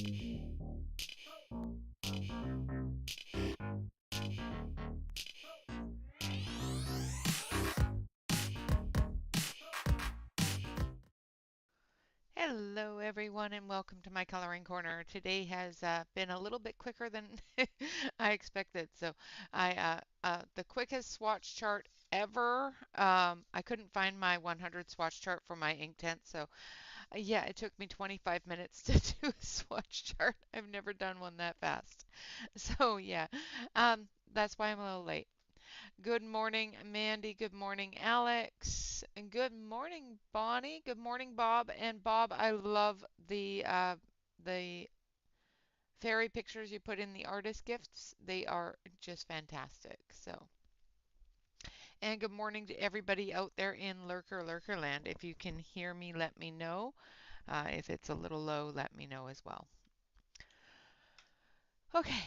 Hello everyone and welcome to my coloring corner. Today has been a little bit quicker than I expected. So the quickest swatch chart ever. I couldn't find my 100 swatch chart for my Inktense. So yeah, it took me 25 minutes to do a swatch chart. I've never done one that fast. So yeah, that's why I'm a little late. Good morning, Mandy. Good morning, Alex. And good morning, Bonnie. Good morning, Bob. And Bob, I love the fairy pictures you put in the artist gifts. They are just fantastic. So, and good morning to everybody out there in Lurker Land. If you can hear me, let me know. If it's a little low, let me know as well. Okay.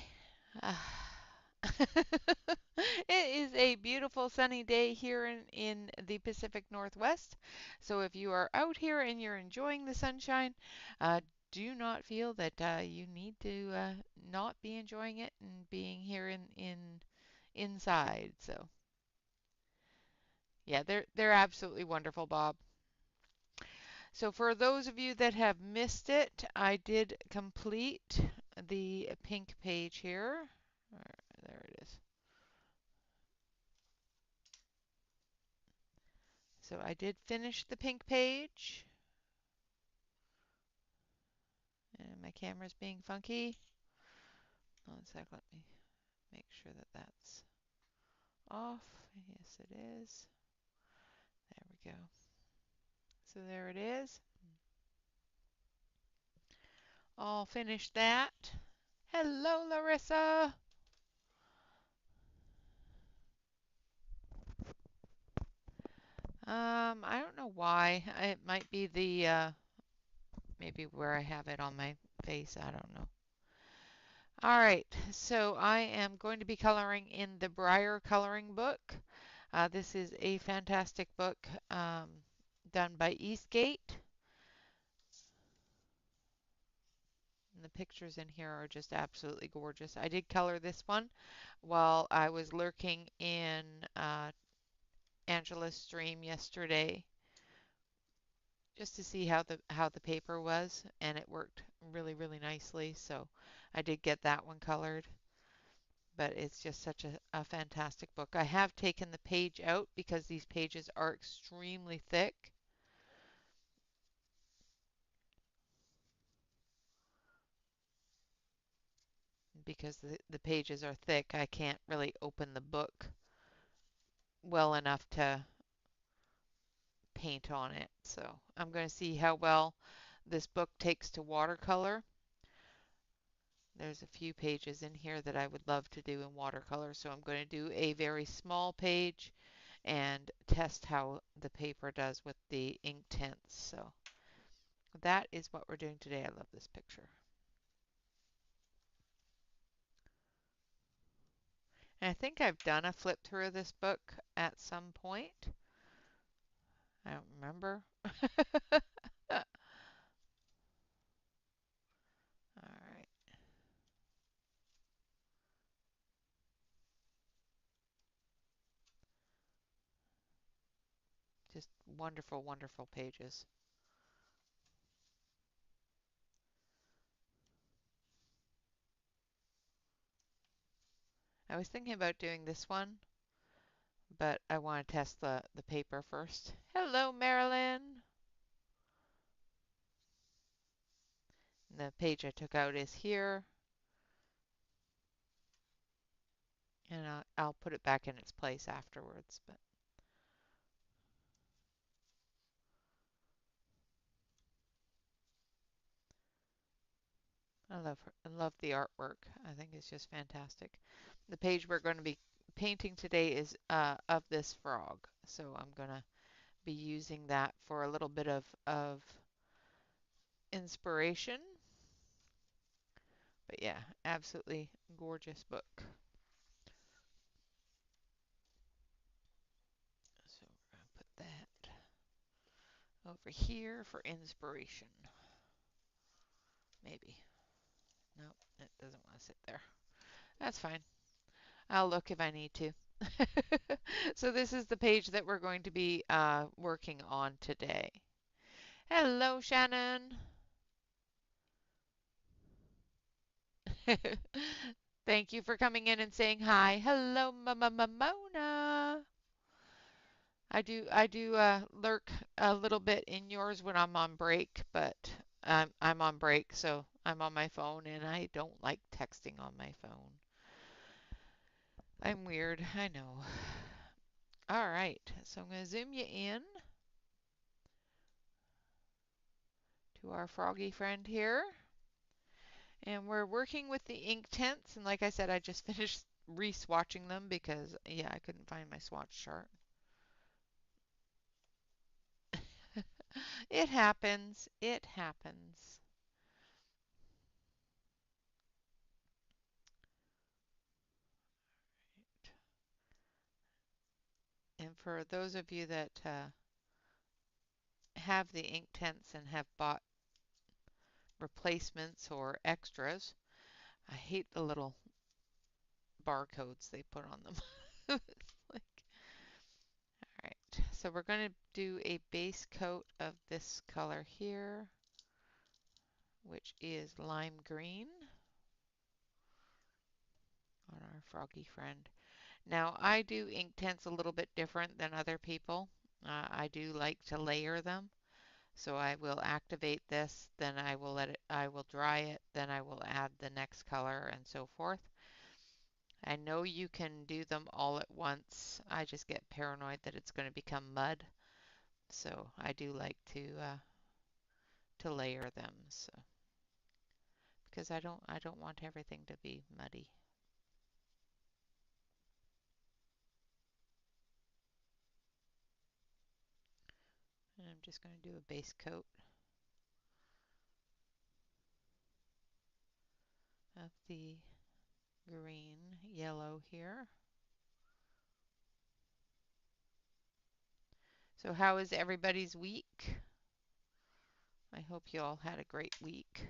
It is a beautiful sunny day here in the Pacific Northwest. So if you are out here and you're enjoying the sunshine, do not feel that you need to not be enjoying it and being here in inside. So yeah, they're absolutely wonderful, Bob. So for those of you that have missed it, I did complete the pink page here. There it is. So I did finish the pink page. And my camera's being funky. One sec, let me make sure that that's off. Yes, it is. There we go. So there it is. All finished that. Hello, Larissa. I don't know why. It might be the maybe where I have it on my face. I don't know. All right, so I am going to be coloring in the Briar coloring book. This is a fantastic book done by Eastgate. And the pictures in here are just absolutely gorgeous. I did color this one while I was lurking in Angela's stream yesterday just to see how the paper was, and it worked really nicely. So I did get that one colored. But it's just such a fantastic book. I have taken the page out because these pages are extremely thick. Because the pages are thick, I can't really open the book well enough to paint on it. So I'm going to see how well this book takes to watercolor. There's a few pages in here that I would love to do in watercolor, so I'm going to do a very small page and test how the paper does with the Inktense. So that is what we're doing today. I love this picture. And I think I've done a flip through of this book at some point. I don't remember. All right. Just wonderful pages. I was thinking about doing this one, but I want to test the paper first. Hello, Marilyn. And the page I took out is here, and I'll put it back in its place afterwards. But I love the artwork. I think it's just fantastic. The page we're going to be painting today is of this frog, so I'm going to be using that for a little bit of inspiration. But yeah, absolutely gorgeous book. So we're going to put that over here for inspiration. Maybe. Nope, it doesn't want to sit there. That's fine. I'll look if I need to. So this is the page that we're going to be working on today. Hello, Shannon. Thank you for coming in and saying hi. Hello, Mona. I do lurk a little bit in yours when I'm on break, but I'm on break, so I'm on my phone and I don't like texting on my phone. I'm weird, I know. All right, so I'm going to zoom you in to our froggy friend here. And we're working with the Inktense, and like I said, I just finished re-swatching them because, yeah, I couldn't find my swatch chart. It happens. It happens. And for those of you that have the Inktense and have bought replacements or extras, I hate the little barcodes they put on them. Like, all right, so we're going to do a base coat of this color here, which is lime green on our froggy friend. Now, I do Inktense a little bit different than other people. I do like to layer them. So I will activate this, then I will let it, I will dry it, then I will add the next color and so forth. I know you can do them all at once. I just get paranoid that it's going to become mud. So I do like to layer them. So because I don't want everything to be muddy. And I'm just going to do a base coat of the green yellow here. So how is everybody's week? I hope you all had a great week.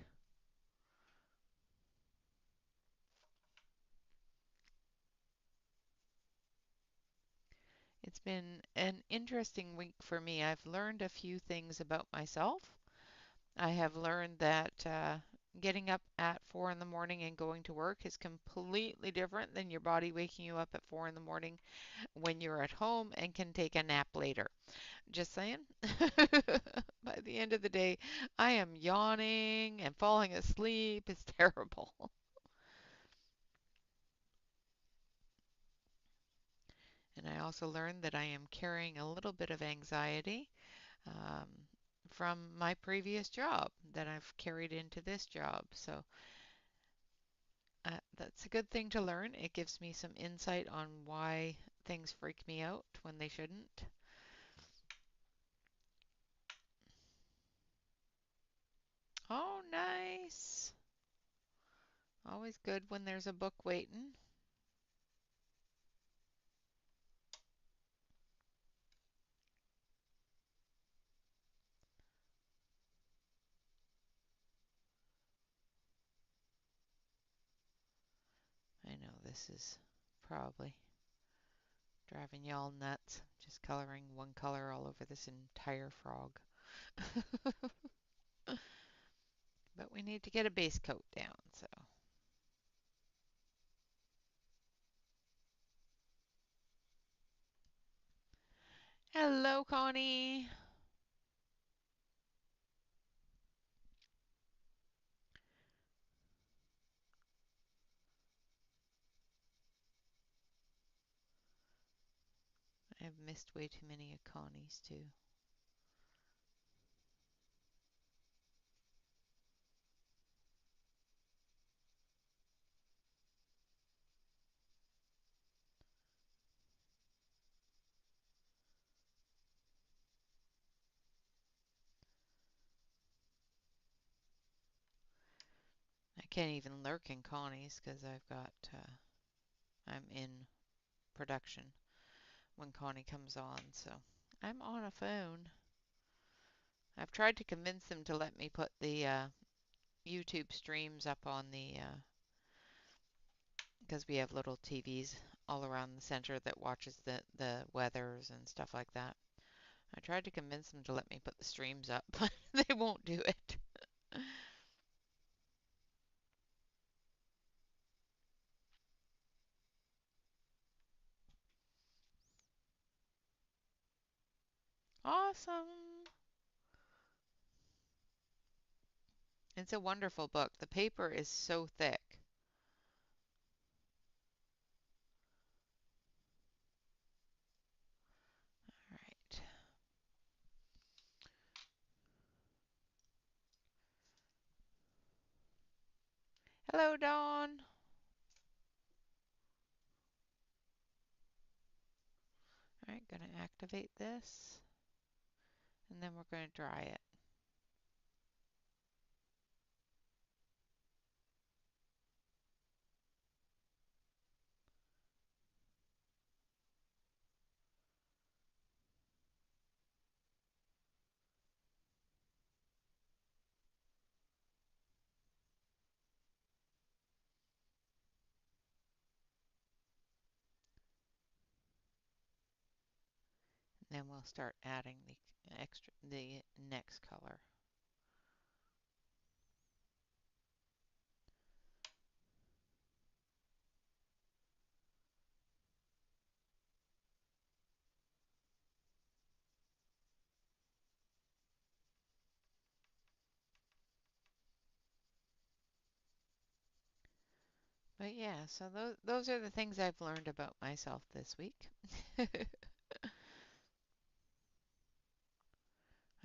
It's been an interesting week for me. I've learned a few things about myself. I have learned that getting up at 4 in the morning and going to work is completely different than your body waking you up at 4 in the morning when you're at home and can take a nap later. Just saying. By the end of the day, I am yawning and falling asleep. It's terrible. And I also learned that I am carrying a little bit of anxiety um, from my previous job that I've carried into this job. So that's a good thing to learn. It gives me some insight on why things freak me out when they shouldn't. Oh, nice. Always good when there's a book waiting. I know this is probably driving y'all nuts. Just coloring one color all over this entire frog. But we need to get a base coat down, so. Hello, Connie. I've missed way too many of Connie's too. I can't even lurk in Connie's because I'm in production when Connie comes on, so I'm on a phone. I've tried to convince them to let me put the YouTube streams up on the because we have little TVs all around the center that watches the weathers and stuff like that. I tried to convince them to let me put the streams up, but they won't do it. Awesome. It's a wonderful book. The paper is so thick. All right. Hello, Dawn. All right, going to activate this, and then we're going to dry it. And then we'll start adding the next color. But yeah, so those are the things I've learned about myself this week.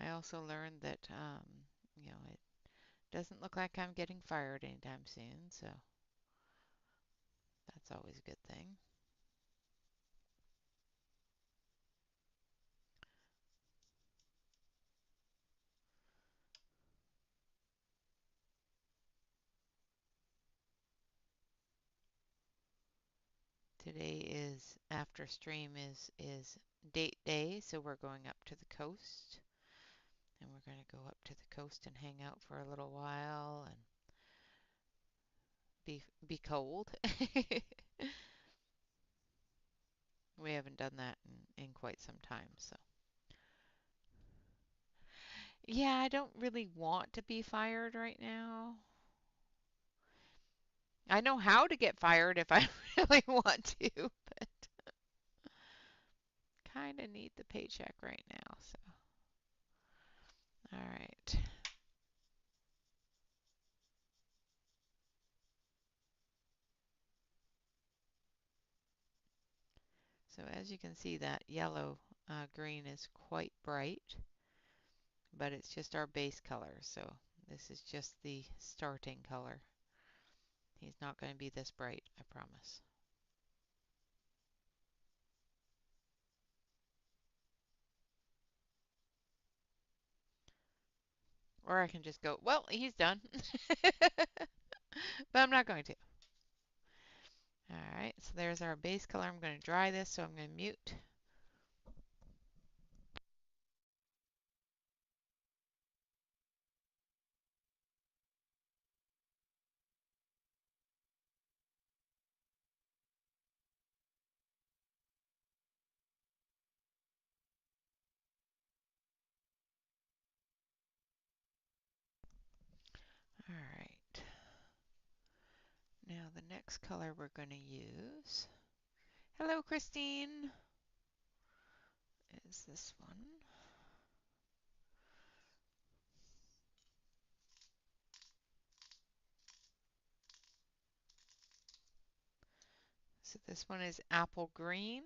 I also learned that it doesn't look like I'm getting fired anytime soon, so that's always a good thing. Today is after stream is date day, so we're going up to the coast, and we're going to go up to the coast and hang out for a little while and be cold. We haven't done that in quite some time, so. Yeah, I don't really want to be fired right now. I know how to get fired if I really want to, but kind of need the paycheck right now, so. All right. So as you can see, that yellow green is quite bright, but it's just our base color. So this is just the starting color. He's not going to be this bright, I promise. Or I can just go, well, he's done. But I'm not going to. All right, so there's our base color. I'm going to dry this, so I'm going to mute. All right. Now the next color we're going to use. Hello, Christine. Is this one. So this one is apple green.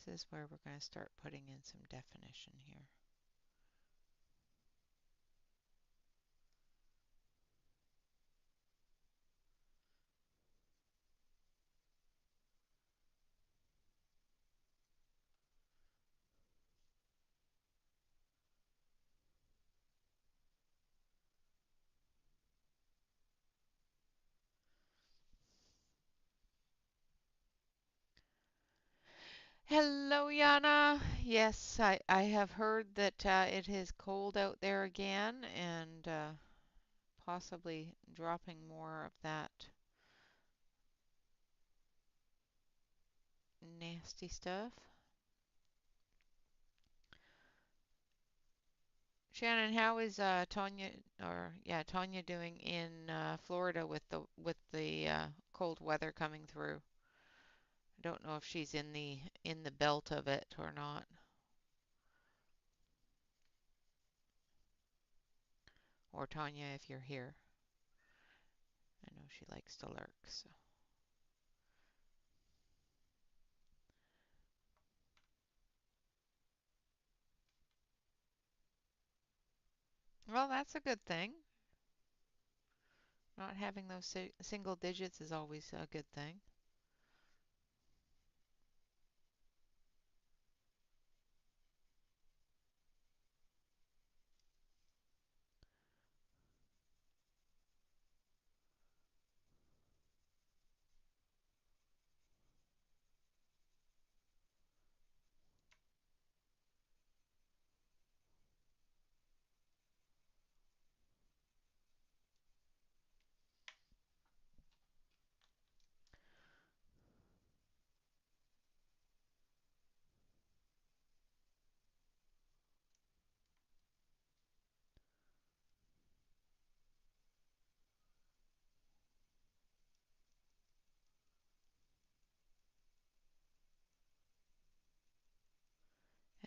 This is where we're going to start putting in some definition here. Hello, Yana. Yes, I have heard that it is cold out there again and possibly dropping more of that nasty stuff. Shannon, how is Tanya doing in Florida with the cold weather coming through? I don't know if she's in the belt of it or not. Or Tanya, if you're here. I know she likes to lurk, so. Well, that's a good thing. Not having those single digits is always a good thing.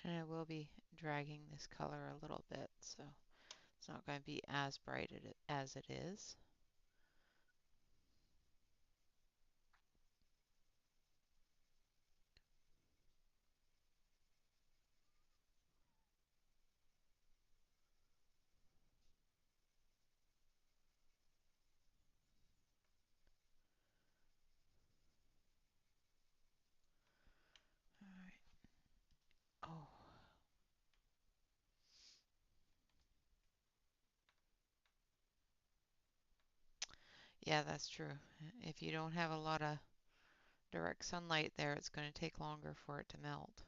And I will be dragging this color a little bit, so it's not going to be as bright as it is. All right. Oh, yeah, that's true. If you don't have a lot of direct sunlight there, it's going to take longer for it to melt.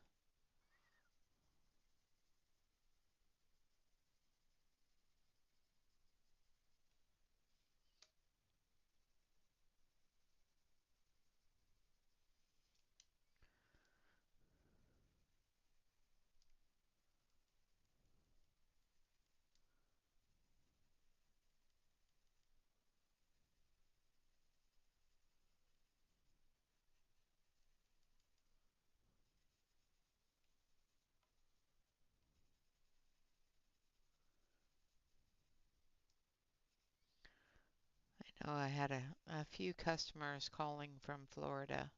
I know I had a few customers calling from Florida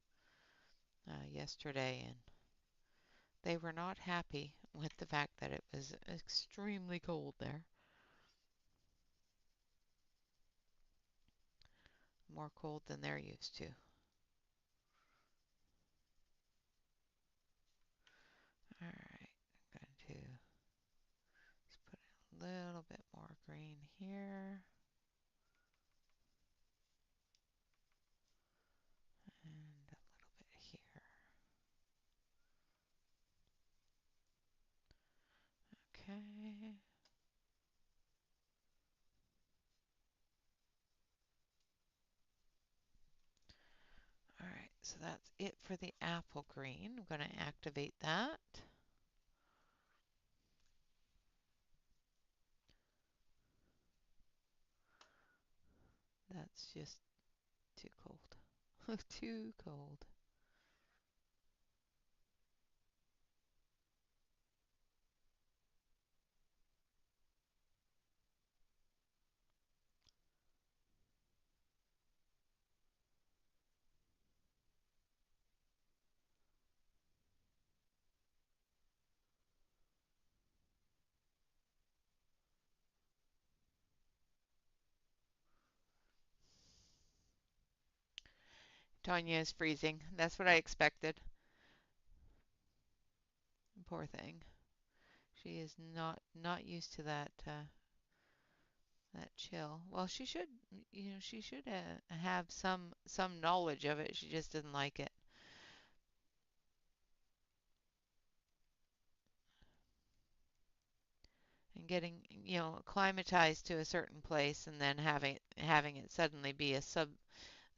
yesterday, and they were not happy with the fact that it was extremely cold there. More cold than they're used to. All right, I'm going to just put a little bit more green here and a little bit here. Okay. All right, so that's it for the apple green. I'm going to activate that. That's just too cold. Too cold. Tanya is freezing. That's what I expected. Poor thing. She is not used to that chill. Well, she should have some knowledge of it. She just didn't like it. getting, acclimatized to a certain place and then having it suddenly be a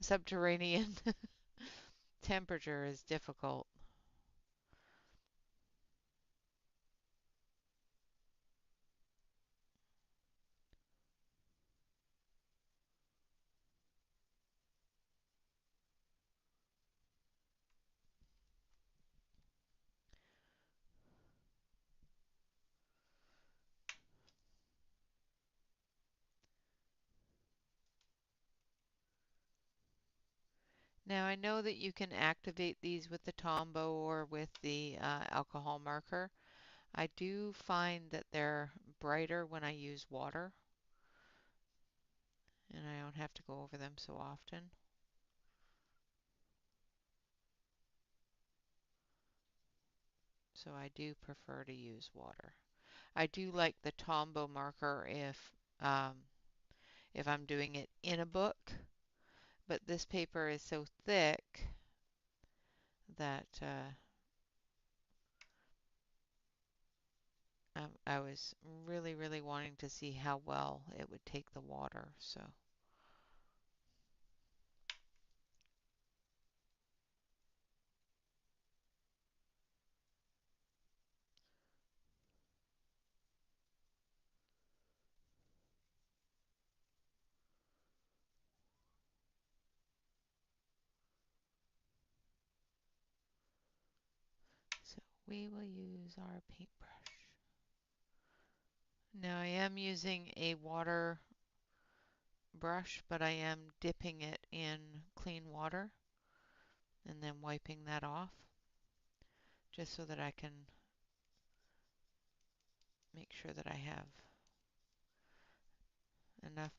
subterranean temperature is difficult. Now I know that you can activate these with the Tombow or with the alcohol marker. I do find that they're brighter when I use water, and I don't have to go over them so often. So I do prefer to use water. I do like the Tombow marker if I'm doing it in a book, but this paper is so thick that I was really, really wanting to see how well it would take the water. So we will use our paintbrush. Now I am using a water brush, but I am dipping it in clean water and then wiping that off just so that I can make sure that I have enough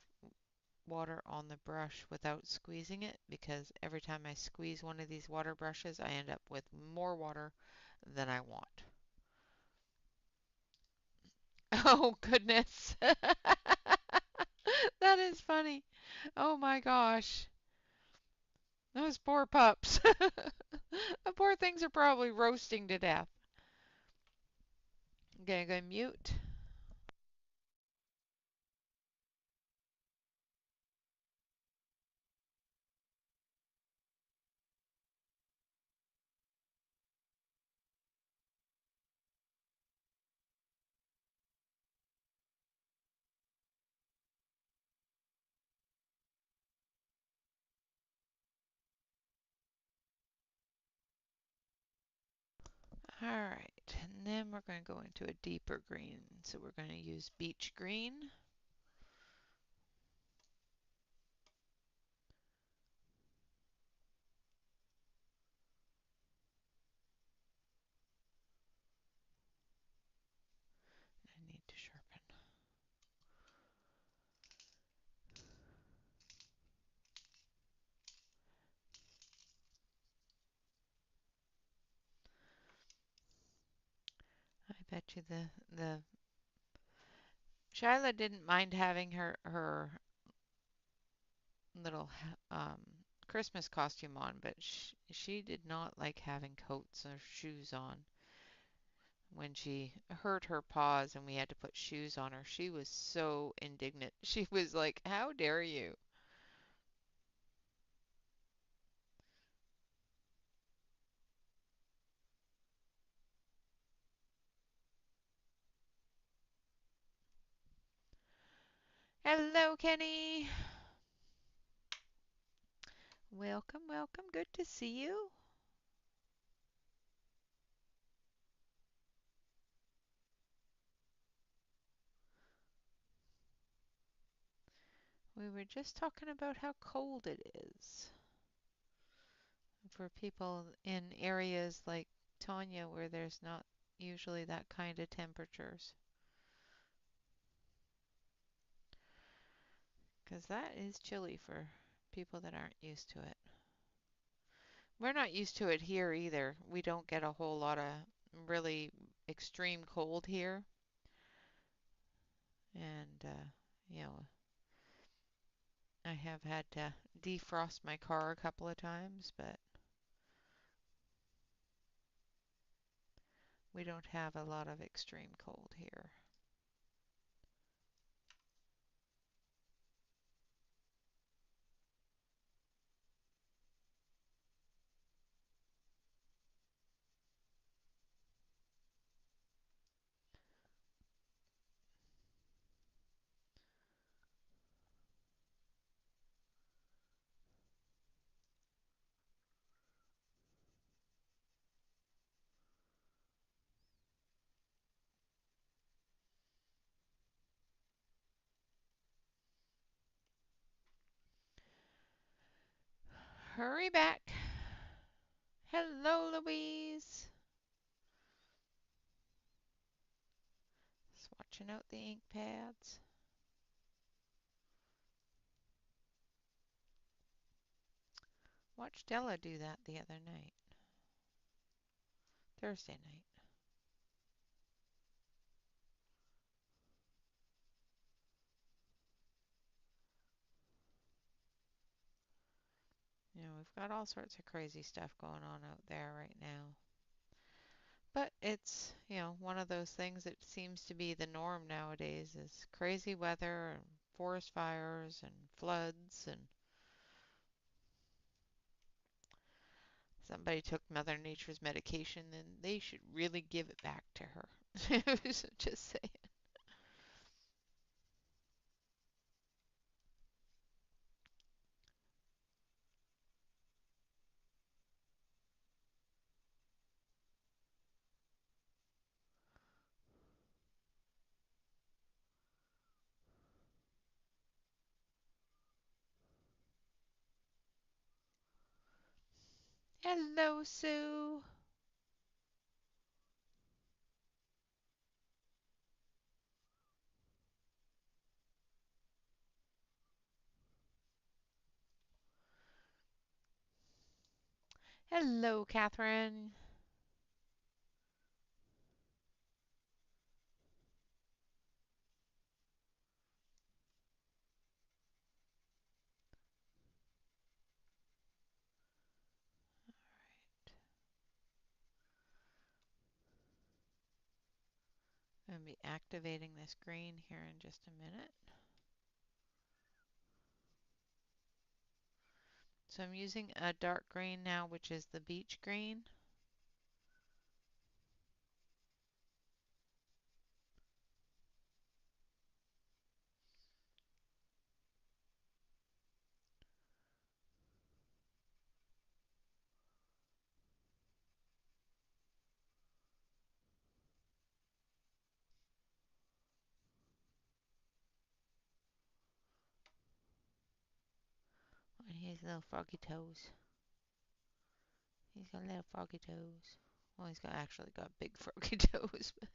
water on the brush without squeezing it, because every time I squeeze one of these water brushes I end up with more water than I want. Oh goodness. That is funny. Oh my gosh. Those poor pups. The poor things are probably roasting to death. I'm gonna go mute. Alright, and then we're going to go into a deeper green. So we're going to use beach green. I need to sharpen. I bet you the Shyla didn't mind having her little Christmas costume on, but she did not like having coats or shoes on. When she hurt her paws and we had to put shoes on her, she was so indignant. She was like, "How dare you?" Hello, Kenny. Welcome, welcome. Good to see you. We were just talking about how cold it is for people in areas like Tanya where there's not usually that kind of temperatures. Because that is chilly for people that aren't used to it. We're not used to it here either. We don't get a whole lot of really extreme cold here. And, you know, I have had to defrost my car a couple of times, but we don't have a lot of extreme cold here. hurry back. Hello, Louise. Swatching out the ink pads. Watched Della do that the other night. Thursday night. You know, we've got all sorts of crazy stuff going on out there right now. But it's, one of those things that seems to be the norm nowadays is crazy weather and forest fires and floods and somebody took Mother Nature's medication and they should really give it back to her. So just saying. Hello, Sue. Hello, Catherine. I'm going to be activating this green here in just a minute. So I'm using a dark green now, which is the beach green. And here's little froggy toes. He's got little froggy toes. Well, he's actually got big froggy toes, but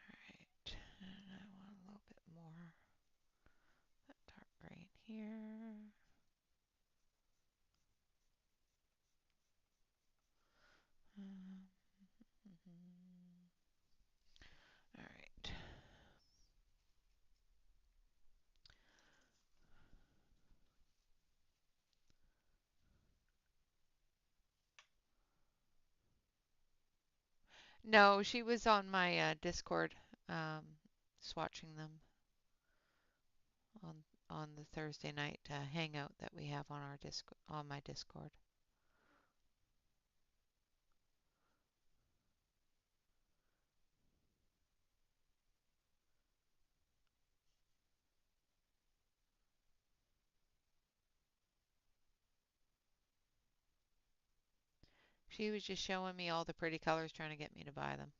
Alright, and I want a little bit more that dark green here. Um, Alright. No, she was on my Discord, swatching them on the Thursday night hangout that we have on our on my Discord. She was just showing me all the pretty colors, trying to get me to buy them.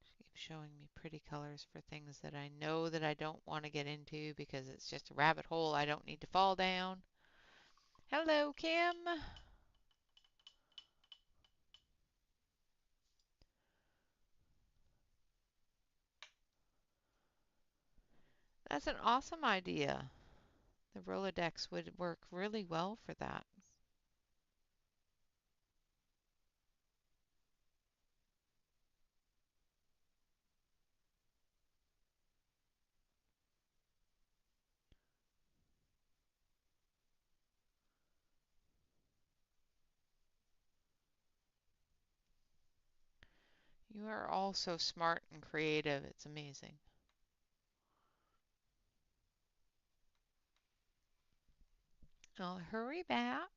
She keeps showing me pretty colors for things that I know that I don't want to get into because it's just a rabbit hole I don't need to fall down. Hello, Kim. That's an awesome idea. The Rolodex would work really well for that. You are all so smart and creative. It's amazing. I'll hurry back.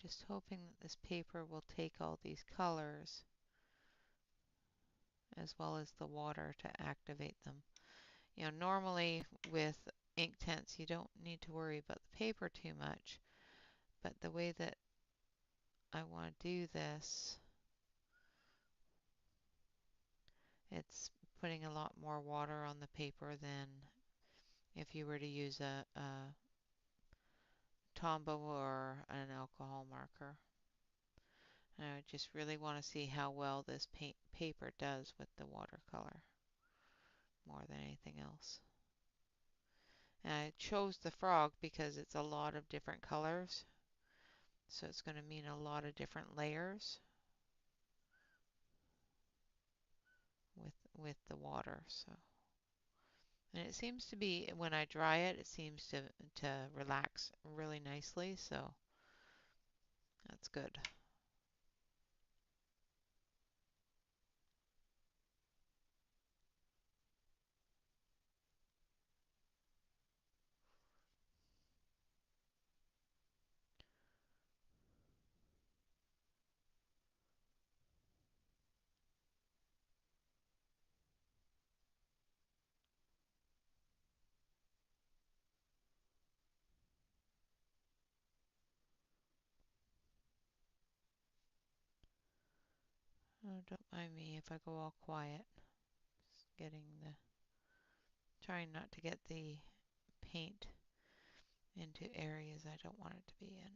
just hoping that this paper will take all these colors as well as the water to activate them. You know, normally with Inktense you don't need to worry about the paper too much, but the way that I want to do this, it's putting a lot more water on the paper than if you were to use a Tombow or an alcohol marker. And I just really want to see how well this paper does with the watercolor more than anything else. And I chose the frog because it's a lot of different colors, so it's going to mean a lot of different layers with the water. So, and it seems to be, when I dry it, it seems to relax really nicely, so that's good. Oh, don't mind me if I go all quiet. Just getting the, trying not to get the paint into areas I don't want it to be in.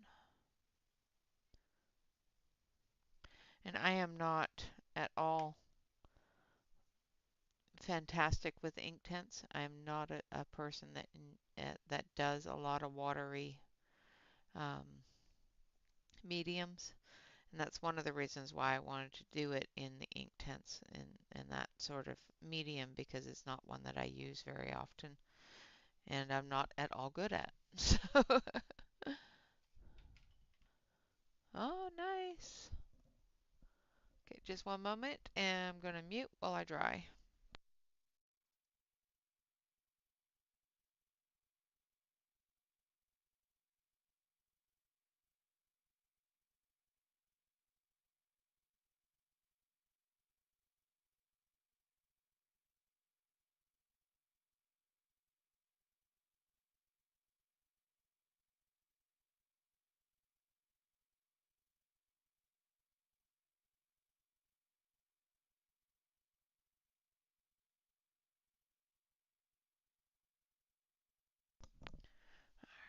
And I am not at all fantastic with Inktense. I'm not a person that does a lot of watery um, mediums, and that's one of the reasons why I wanted to do it in the Inktense and that sort of medium, because it's not one that I use very often, and I'm not at all good at. So, oh, nice. Okay, just one moment, and I'm gonna mute while I dry.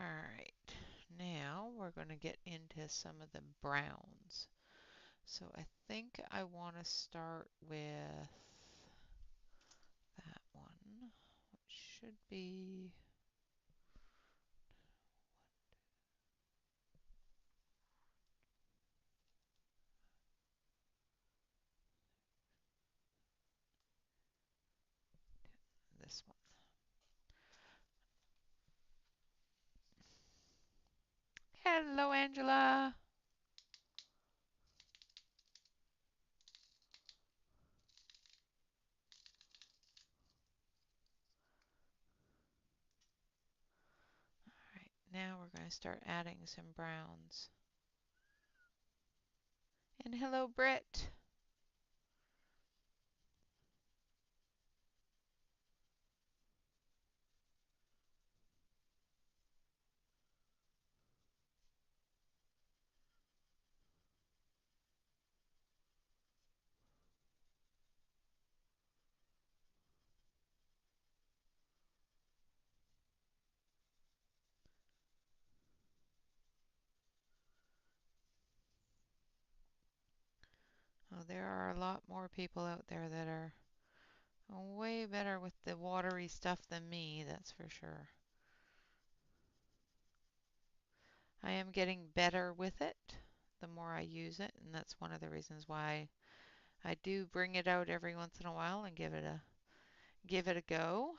All right, now we're going to get into some of the browns. So I think I want to start with that one, which should be this one. Hello, Angela. All right, now we're going to start adding some browns. And hello, Britt. Oh, there are a lot more people out there that are way better with the watery stuff than me, that's for sure. I am getting better with it the more I use it, and that's one of the reasons why I do bring it out every once in a while and give it a go.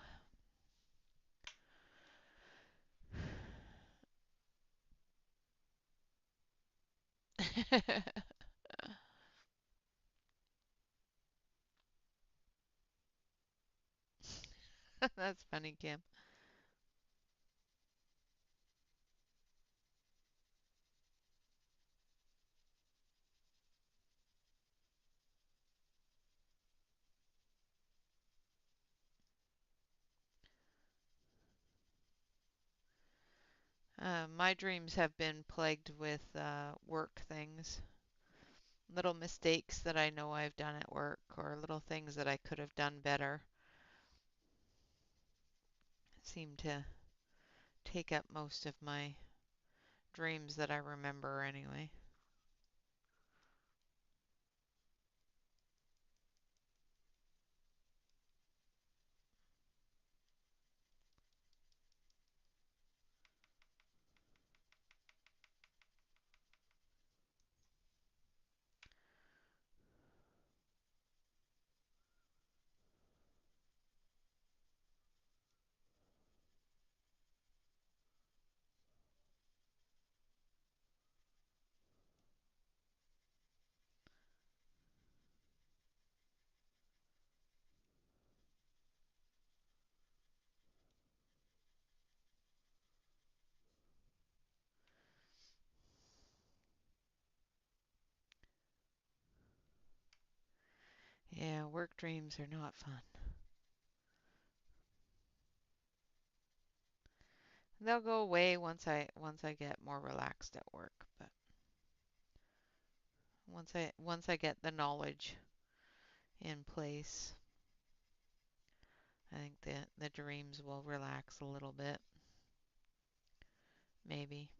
That's funny, Kim. My dreams have been plagued with work things, little mistakes that I know I've done at work, or little things that I could have done better seem to take up most of my dreams that I remember anyway. Yeah, work dreams are not fun. They'll go away once I get more relaxed at work, but once I get the knowledge in place, I think the dreams will relax a little bit. Maybe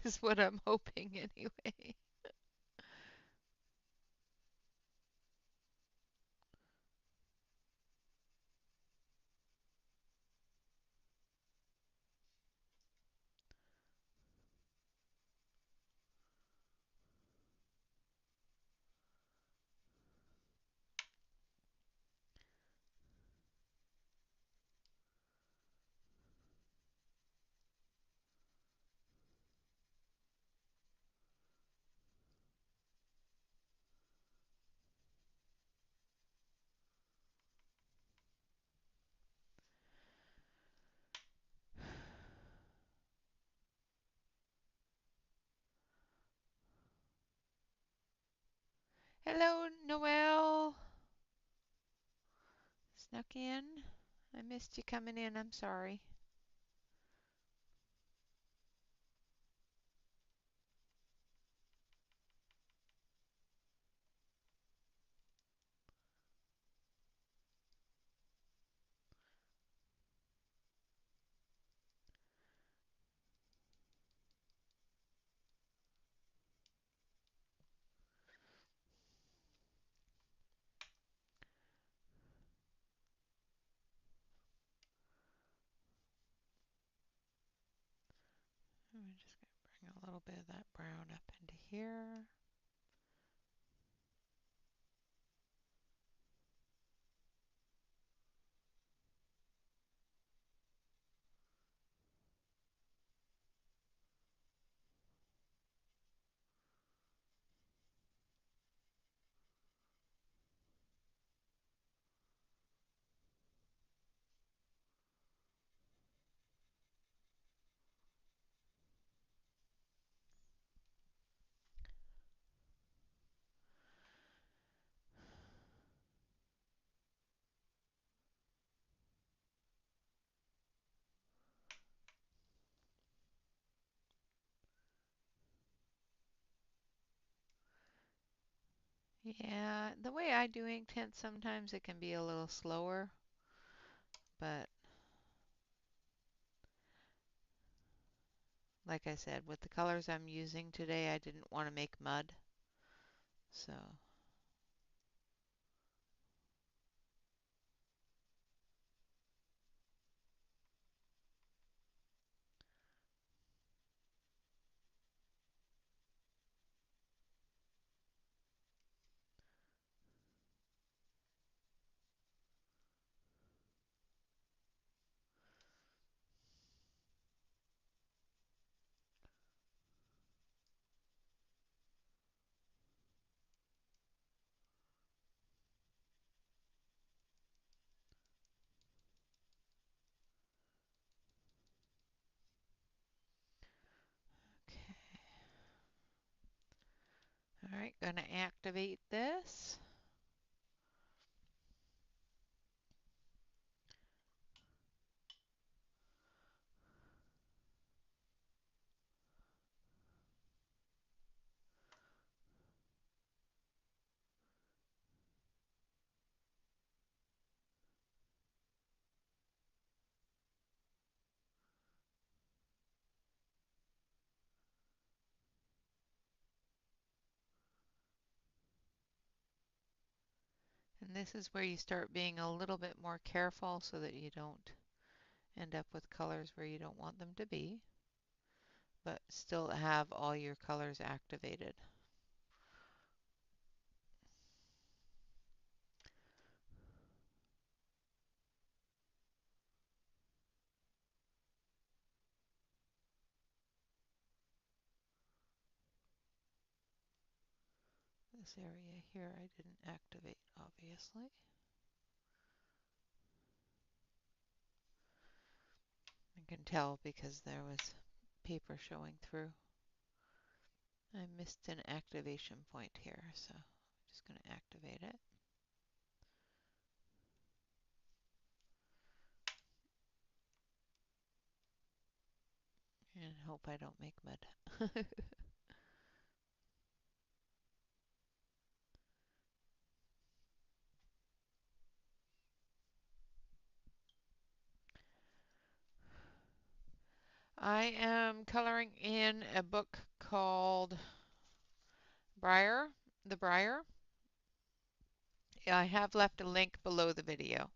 is what I'm hoping anyway. Hello, Noelle. Snuck in. I missed you coming in. I'm sorry. I'm just going to bring a little bit of that brown up into here. Yeah, the way I do ink tints sometimes it can be a little slower, but like I said, with the colors I'm using today, I didn't want to make mud. So, okay. All right, gonna activate this. And this is where you start being a little bit more careful so that you don't end up with colors where you don't want them to be, but still have all your colors activated. This area here I didn't activate, obviously. I can tell because there was paper showing through. I missed an activation point here, so I'm just going to activate it. And hope I don't make mud. I am coloring in a book called The Briar. I have left a link below the video.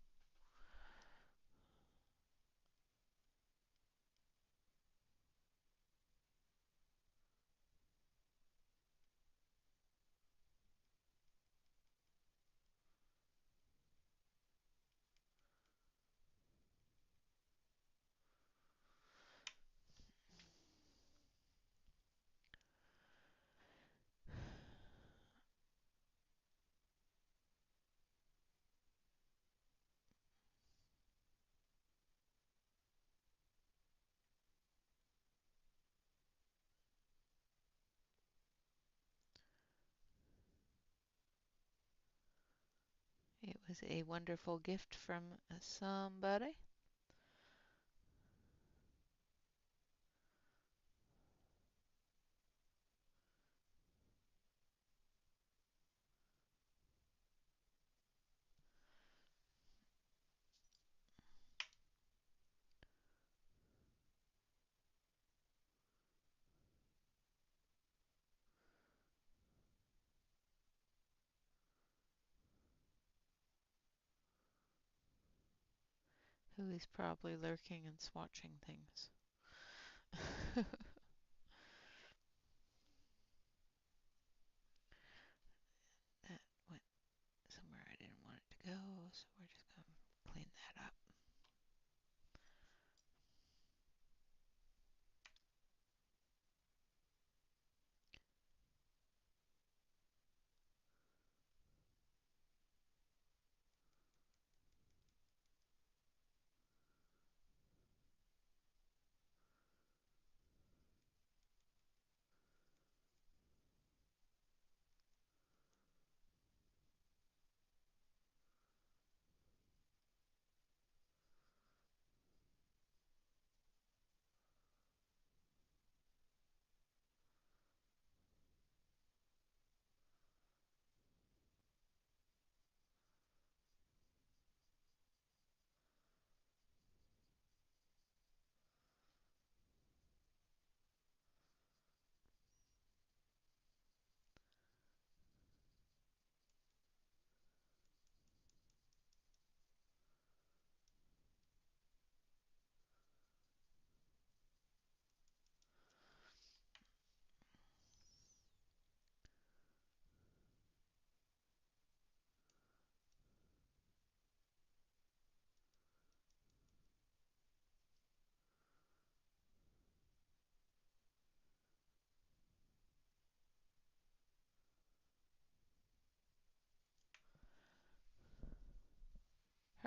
It was a wonderful gift from somebody. Who is probably lurking and swatching things. That went somewhere I didn't want it to go, so we're just going to clean that up.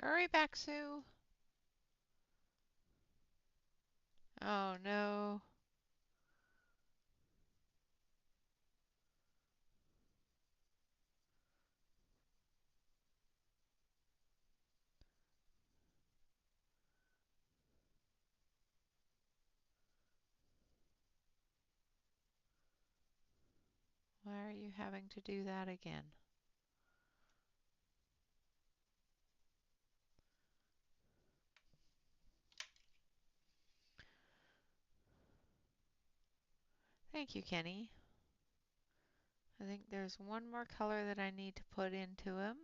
Hurry back, Sue. Oh no. Why are you having to do that again? Thank you, Kenny. I think there's one more color that I need to put into him.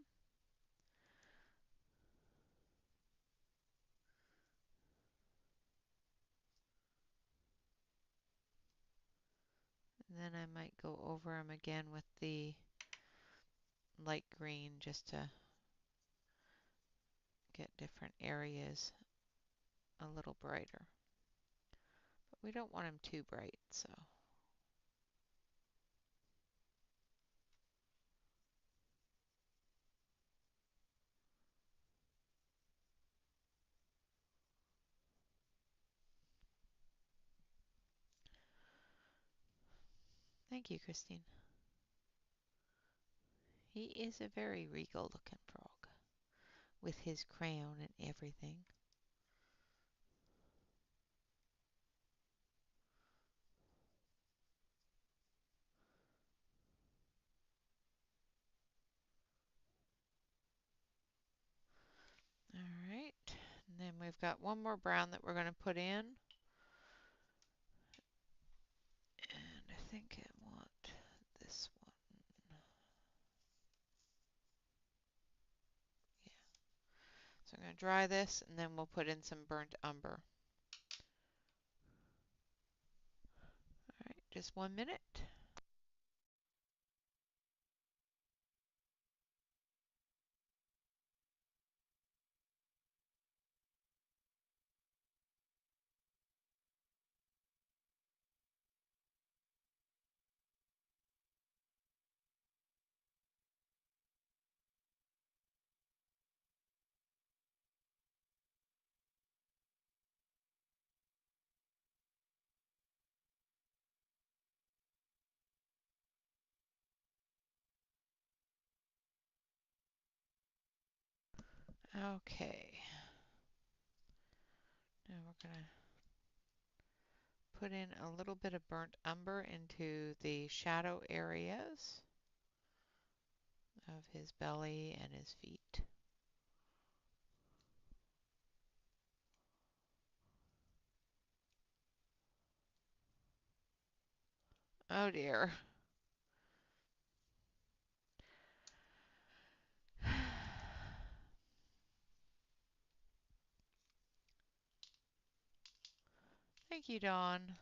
then I might go over them again with the light green just to get different areas a little brighter. But we don't want them too bright, so. Thank you, Christine. He is a very regal looking frog with his crown and everything. All right, and then we've got one more brown that we're going to put in. And I think I want this one. Yeah. So I'm going to dry this and then we'll put in some burnt umber. All right, just 1 minute. Okay. Now we're going to put in a little bit of burnt umber into the shadow areas of his belly and his feet. Oh dear. Thank you, Dawn.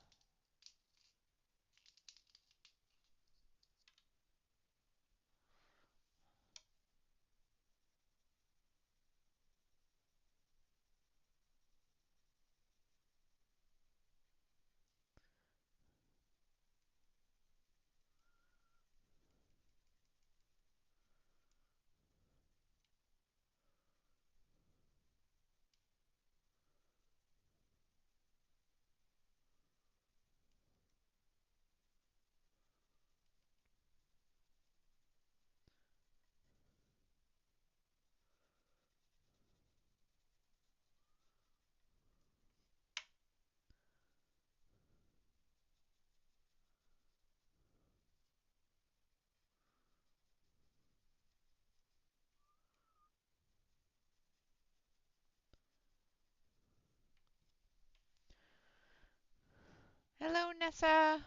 Hello, Nessa.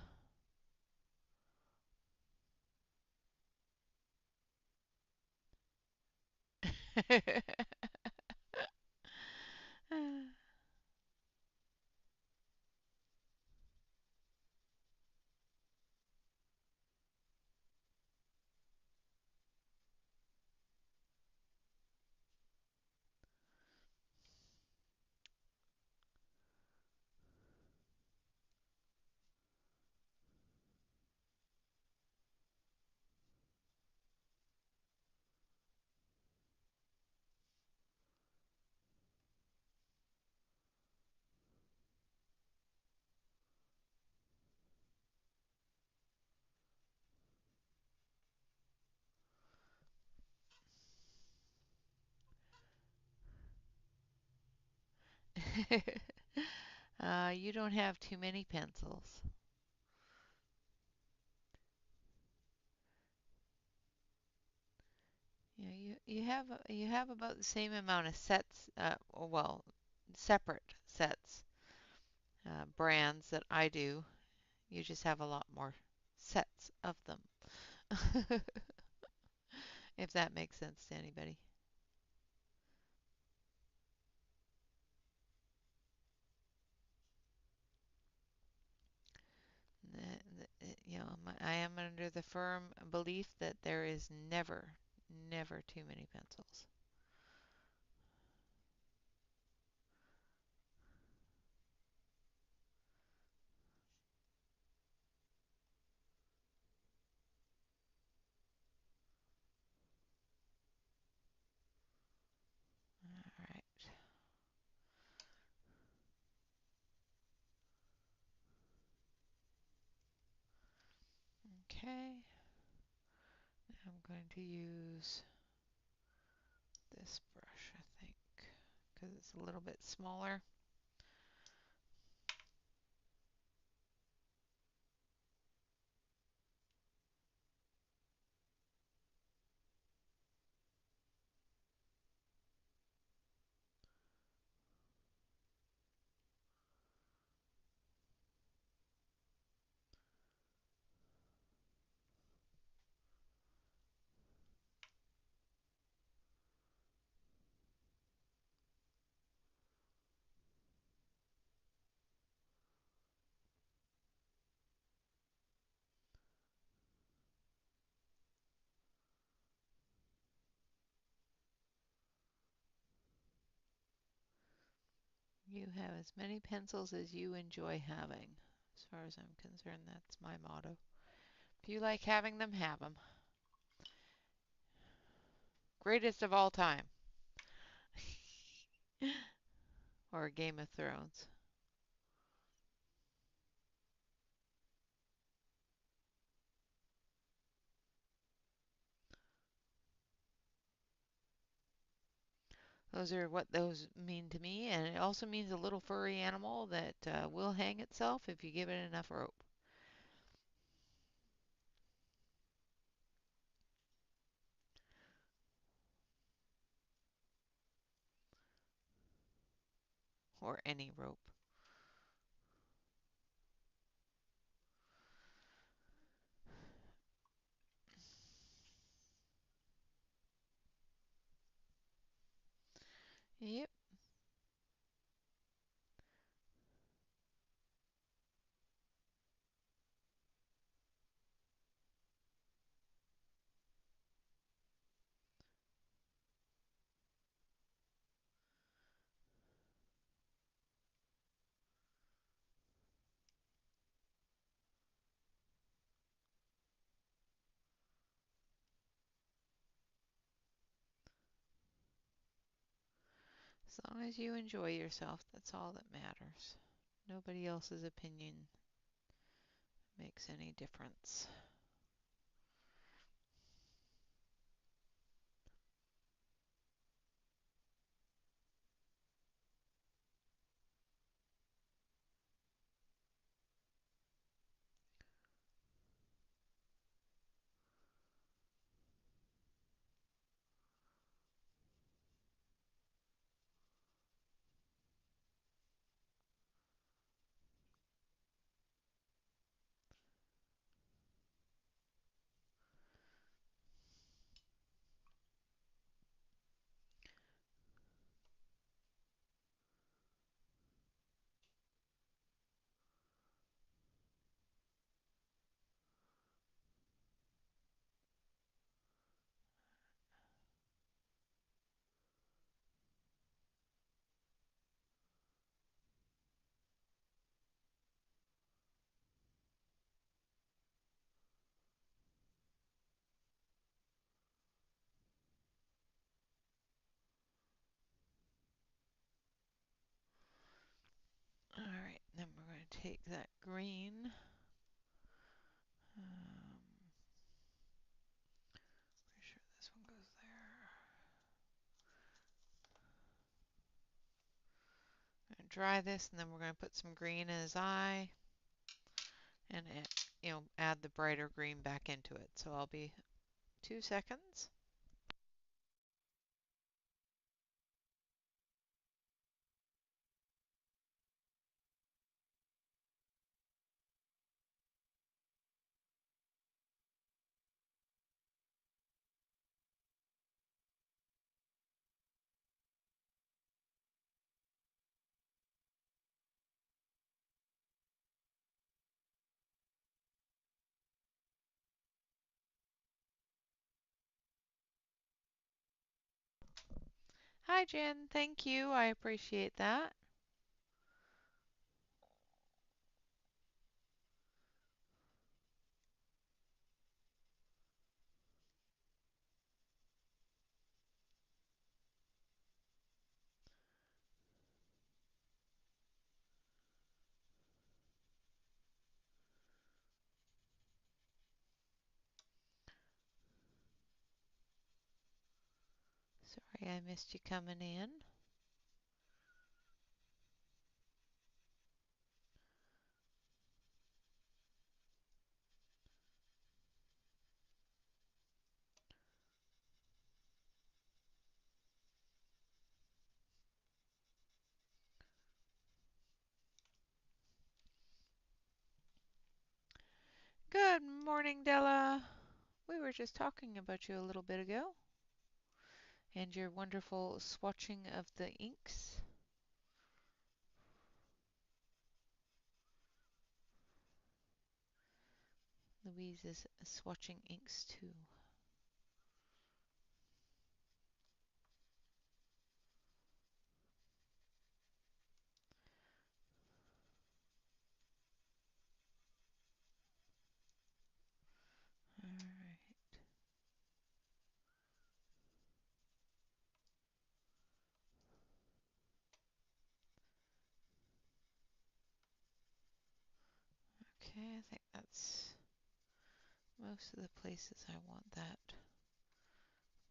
You don't have too many pencils. Yeah, you have about the same amount of sets, well, separate sets, brands that I do. You just have a lot more sets of them. If that makes sense to anybody. You know, under the firm belief that there is never, never too many pencils. All right. Okay. I'm going to use this brush, I think, because it's a little bit smaller. You have as many pencils as you enjoy having. As far as I'm concerned, that's my motto. If you like having them, have them. Greatest of all time. Or Game of Thrones. Those are what those mean to me, and it also means a little furry animal that will hang itself if you give it enough rope. Or any rope. Yep. As long as you enjoy yourself, that's all that matters. Nobody else's opinion makes any difference. All right, then we're going to take that green. Pretty sure this one goes there. I'm going to dry this, and then we're going to put some green in his eye, and add the brighter green back into it. So I'll be 2 seconds. Hi, Jen. Thank you. I appreciate that. Sorry I missed you coming in. Good morning, Della. We were just talking about you a little bit ago and your wonderful swatching of the inks. Louise is swatching inks too. All right. Okay, I think that's most of the places I want that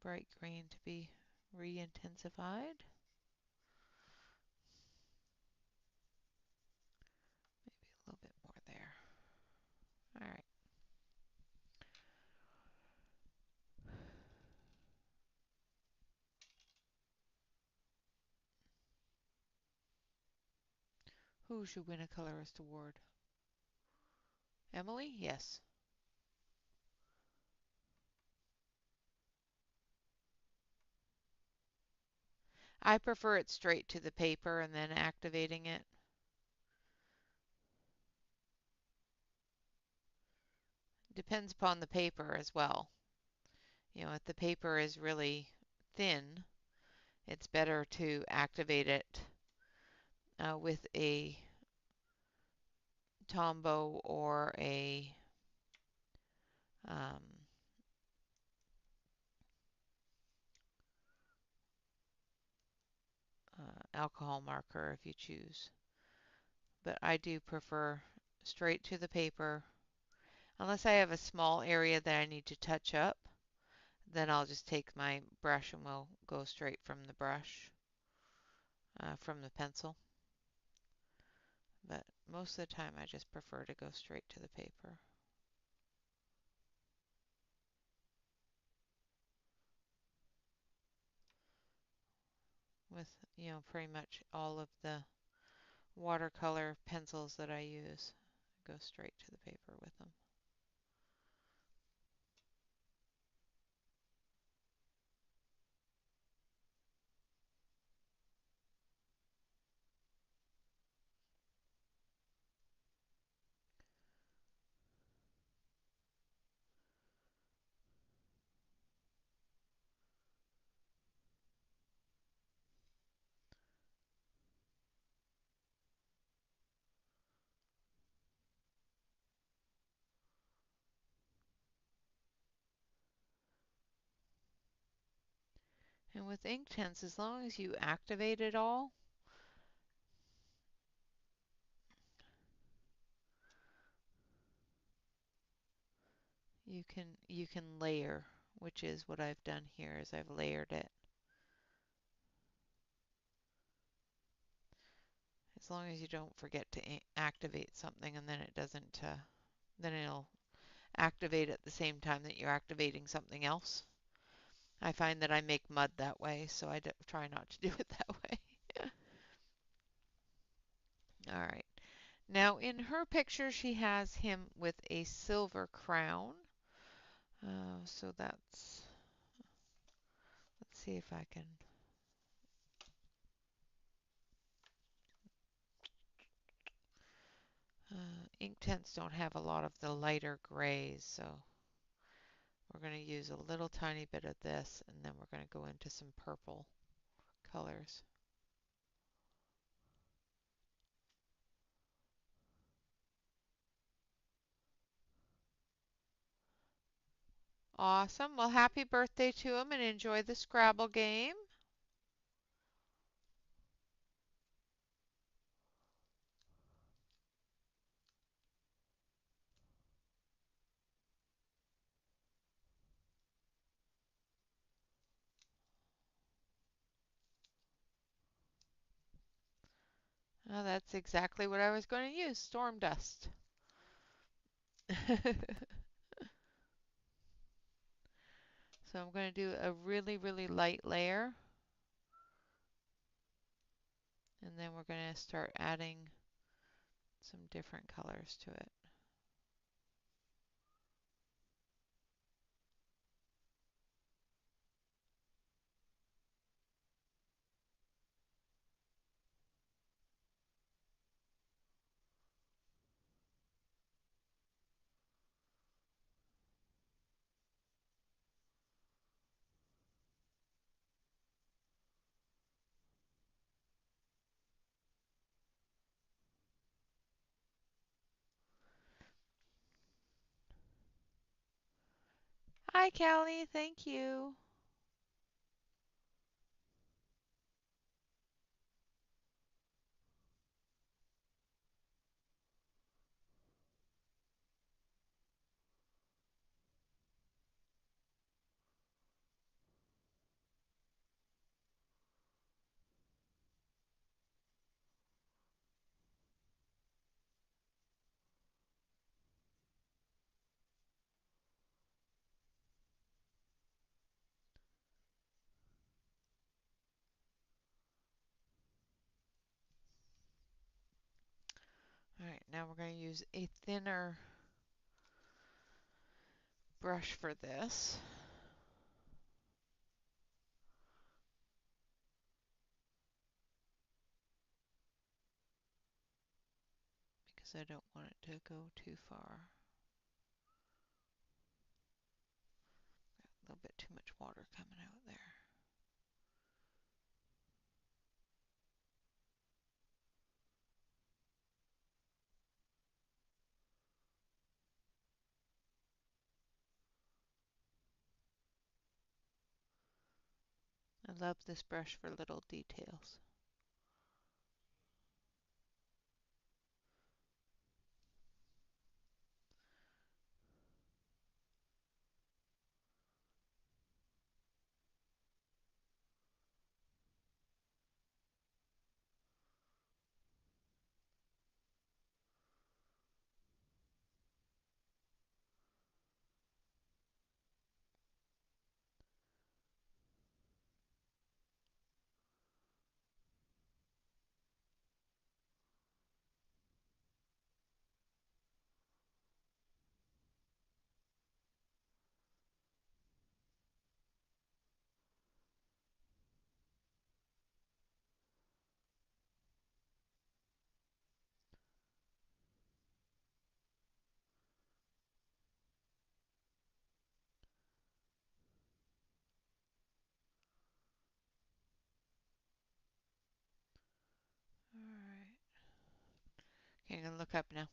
bright green to be re-intensified. Maybe a little bit more there. All right. Who should win a colorist award? Emily? Yes. I prefer it straight to the paper and then activating it. Depends upon the paper as well. If the paper is really thin, it's better to activate it with a Tombow or a um, alcohol marker if you choose. But I do prefer straight to the paper. Unless I have a small area that I need to touch up, then I'll just take my brush and we'll go straight from the brush, from the pencil. But most of the time I just prefer to go straight to the paper. With, pretty much all of the watercolor pencils that I use, go straight to the paper with them. And with Inktense, as long as you activate it all, you can layer, which is what I've done here is I've layered it. As long as you don't forget to activate something and then it doesn't, then it'll activate at the same time that you're activating something else. I find that I make mud that way, so I try not to do it that way. All right. Now in her picture, she has him with a silver crown. So let's see if I can. Inktense don't have a lot of the lighter grays, so we're going to use a little tiny bit of this, and then we're going to go into some purple colors. Awesome. Well, happy birthday to him and enjoy the Scrabble game. Oh, that's exactly what I was going to use, storm dust. So I'm going to do a really, really light layer. And then we're going to start adding some different colors to it. Hi, Callie. Thank you. All right, now we're going to use a thinner brush for this. Because I don't want it to go too far. Got a little bit too much water coming out there. I love this brush for little details. All right. Okay, I'm going to look up now.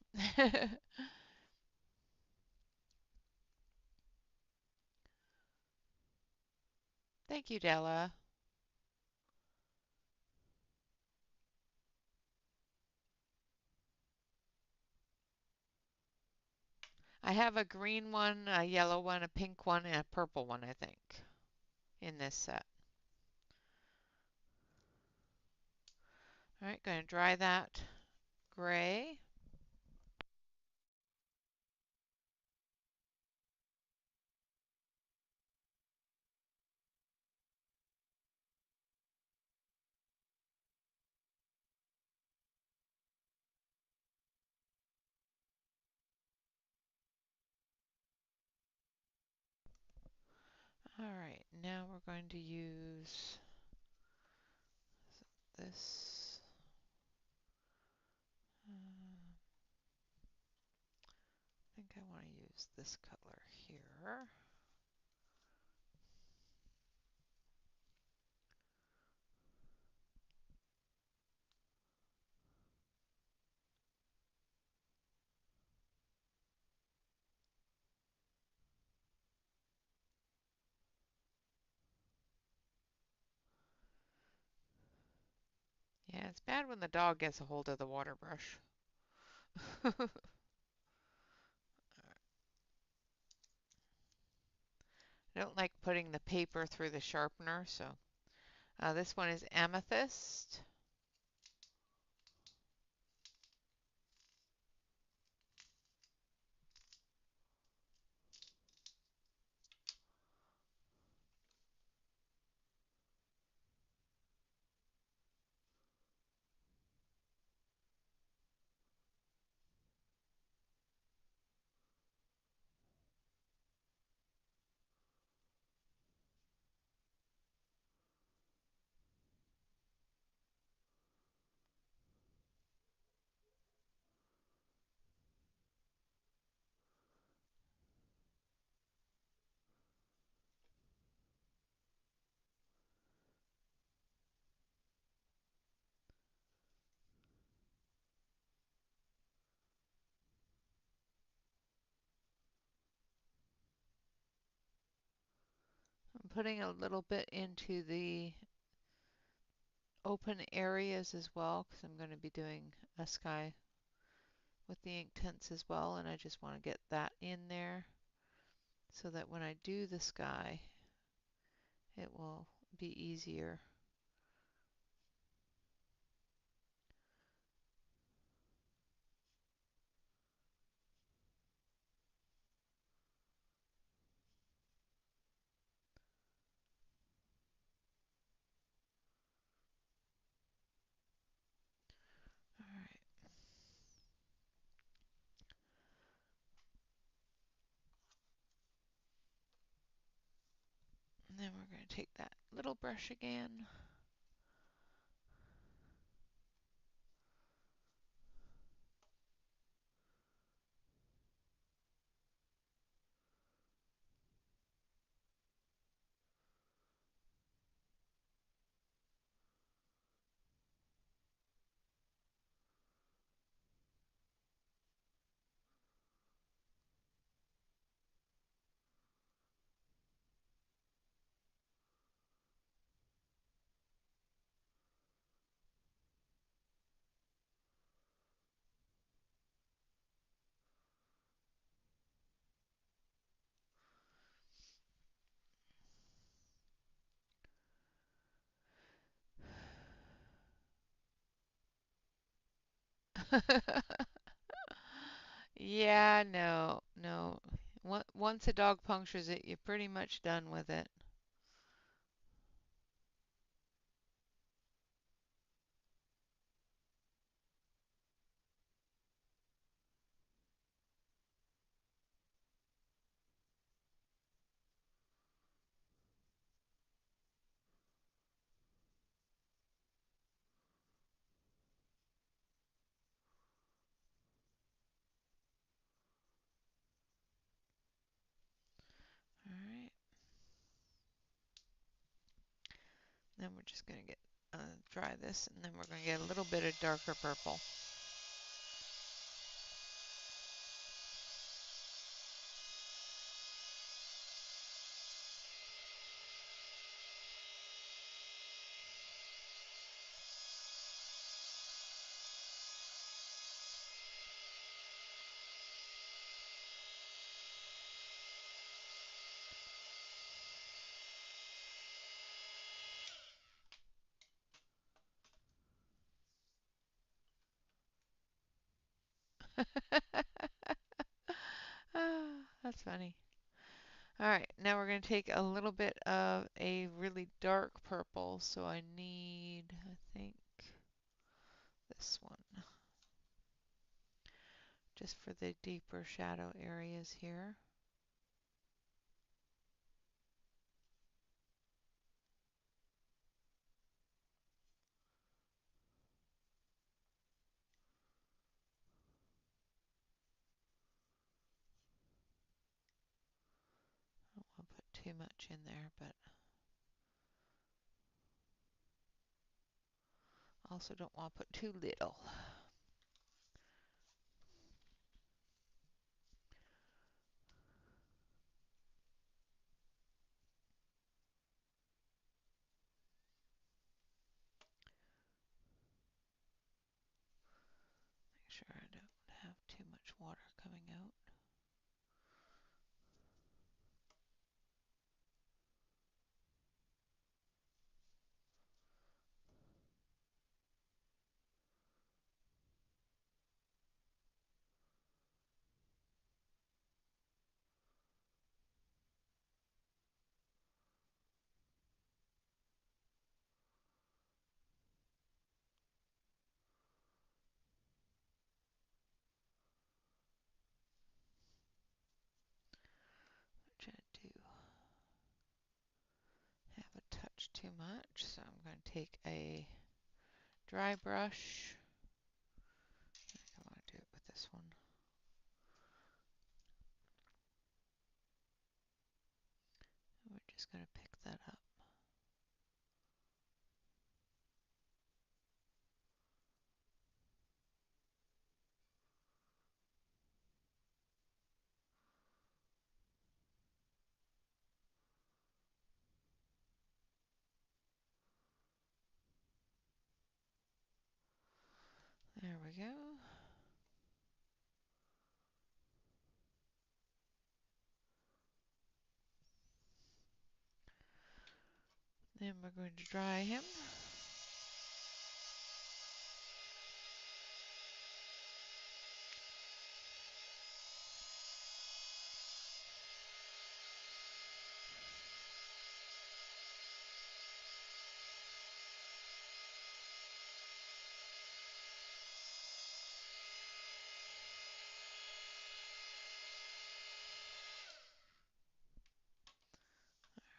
Thank you, Della. I have a green one, a yellow one, a pink one, and a purple one, I think, in this set. All right, going to dry that gray. All right, now we're going to use this. I think I want to use this color here. it's bad when the dog gets a hold of the water brush. I don't like putting the paper through the sharpener, so this one is amethyst. I'm putting a little bit into the open areas as well because I'm going to be doing a sky with the Inktense as well, and I just want to get that in there so that when I do the sky it will be easier. Alright, and then we're going to take that little brush again. Yeah, no, no. Once a dog punctures it, you're pretty much done with it. Alright, then we're just going to get dry this, and then we're going to get a little bit of darker purple. Ah, that's funny. All right, now we're going to take a little bit of a really dark purple. So I need, I think, this one, just for the deeper shadow areas here. I don't want to put too much in there, but also don't want to put too little. water coming out. Trying to have a touch too much, so I'm going to take a dry brush. I think I want to do it with this one. We're just going to pick that up. There we go. Then we're going to dry him.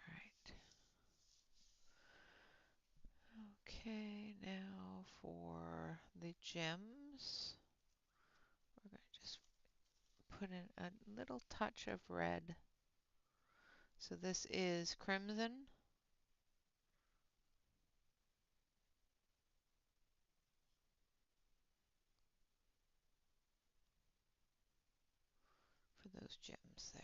Alright. Okay, now for the gems, we're going to just put in a little touch of red. So this is crimson. For those gems there.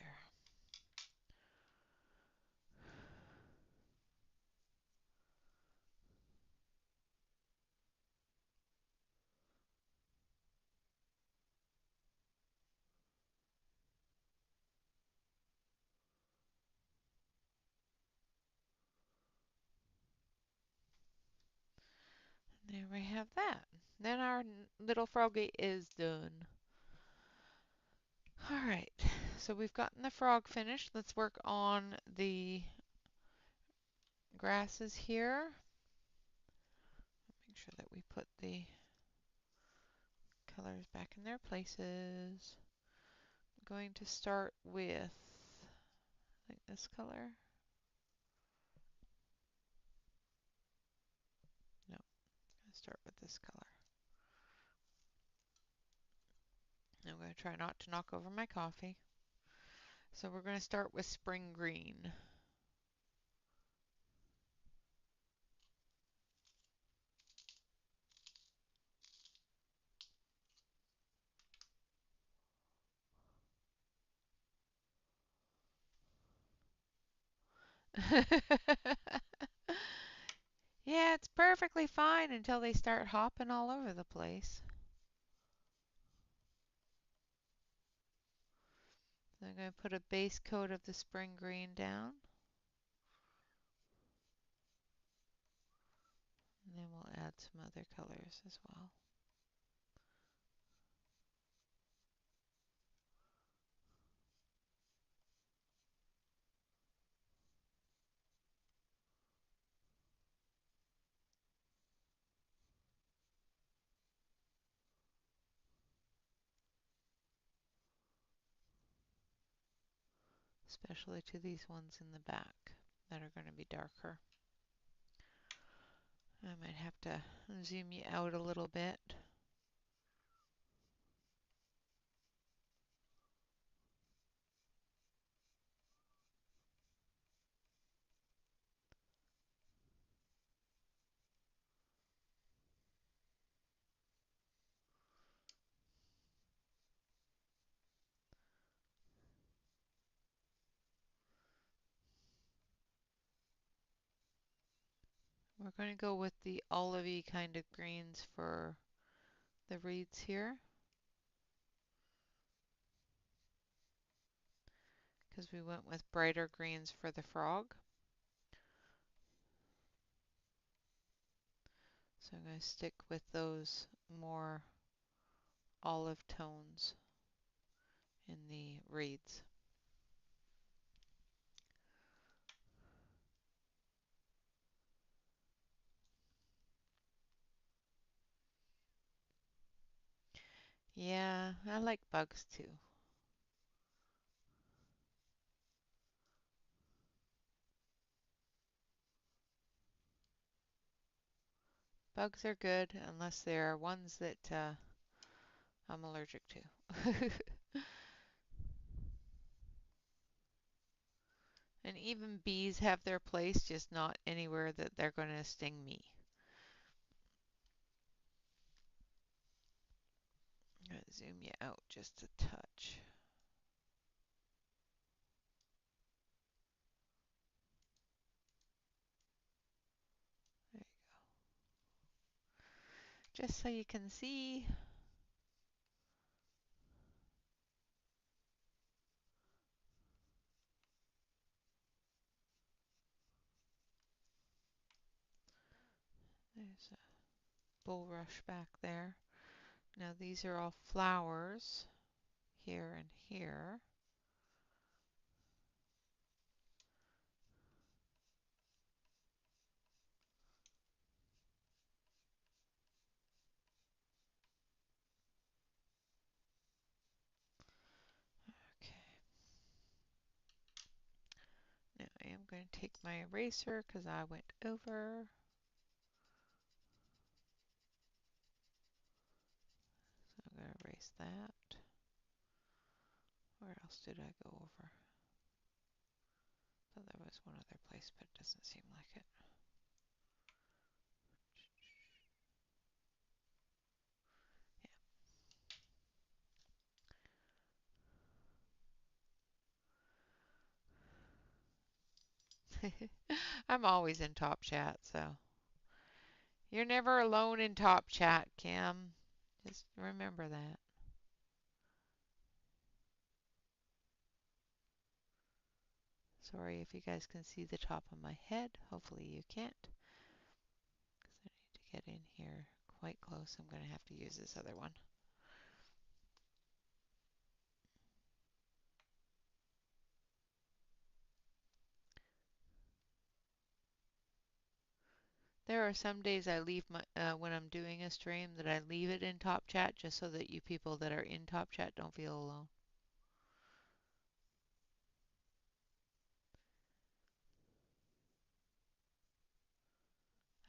There we have that. Then our little froggy is done. Alright, so we've gotten the frog finished. Let's work on the grasses here. Make sure that we put the colors back in their places. I'm going to start with, I think, this color. No, I'm going to start with this color. I'm going to try not to knock over my coffee. So we're going to start with spring green. Yeah, it's perfectly fine until they start hopping all over the place. So I'm going to put a base coat of the spring green down. And then we'll add some other colors as well. Especially to these ones in the back that are going to be darker. I might have to zoom you out a little bit. We're going to go with the olivey kind of greens for the reeds here. because we went with brighter greens for the frog. So I'm going to stick with those more olive tones in the reeds. Yeah, I like bugs too. Bugs are good unless there are ones that I'm allergic to. And even bees have their place, just not anywhere that they're going to sting me. I'm going to zoom you out just a touch. There you go. Just so you can see. There's a bulrush back there. Now these are all flowers here and here. Okay. Now I am going to take my eraser because I went over. So I'm going to erase that. Where else did I go over? Thought there was one other place, but it doesn't seem like it. Yeah. I'm always in Top Chat, so you're never alone in Top Chat, Kim. Just remember that. Sorry if you guys can see the top of my head. Hopefully you can't, because I need to get in here quite close. I'm going to have to use this other one. There are some days I leave my when I'm doing a stream that I leave it in Top Chat just so that you people that are in Top Chat don't feel alone.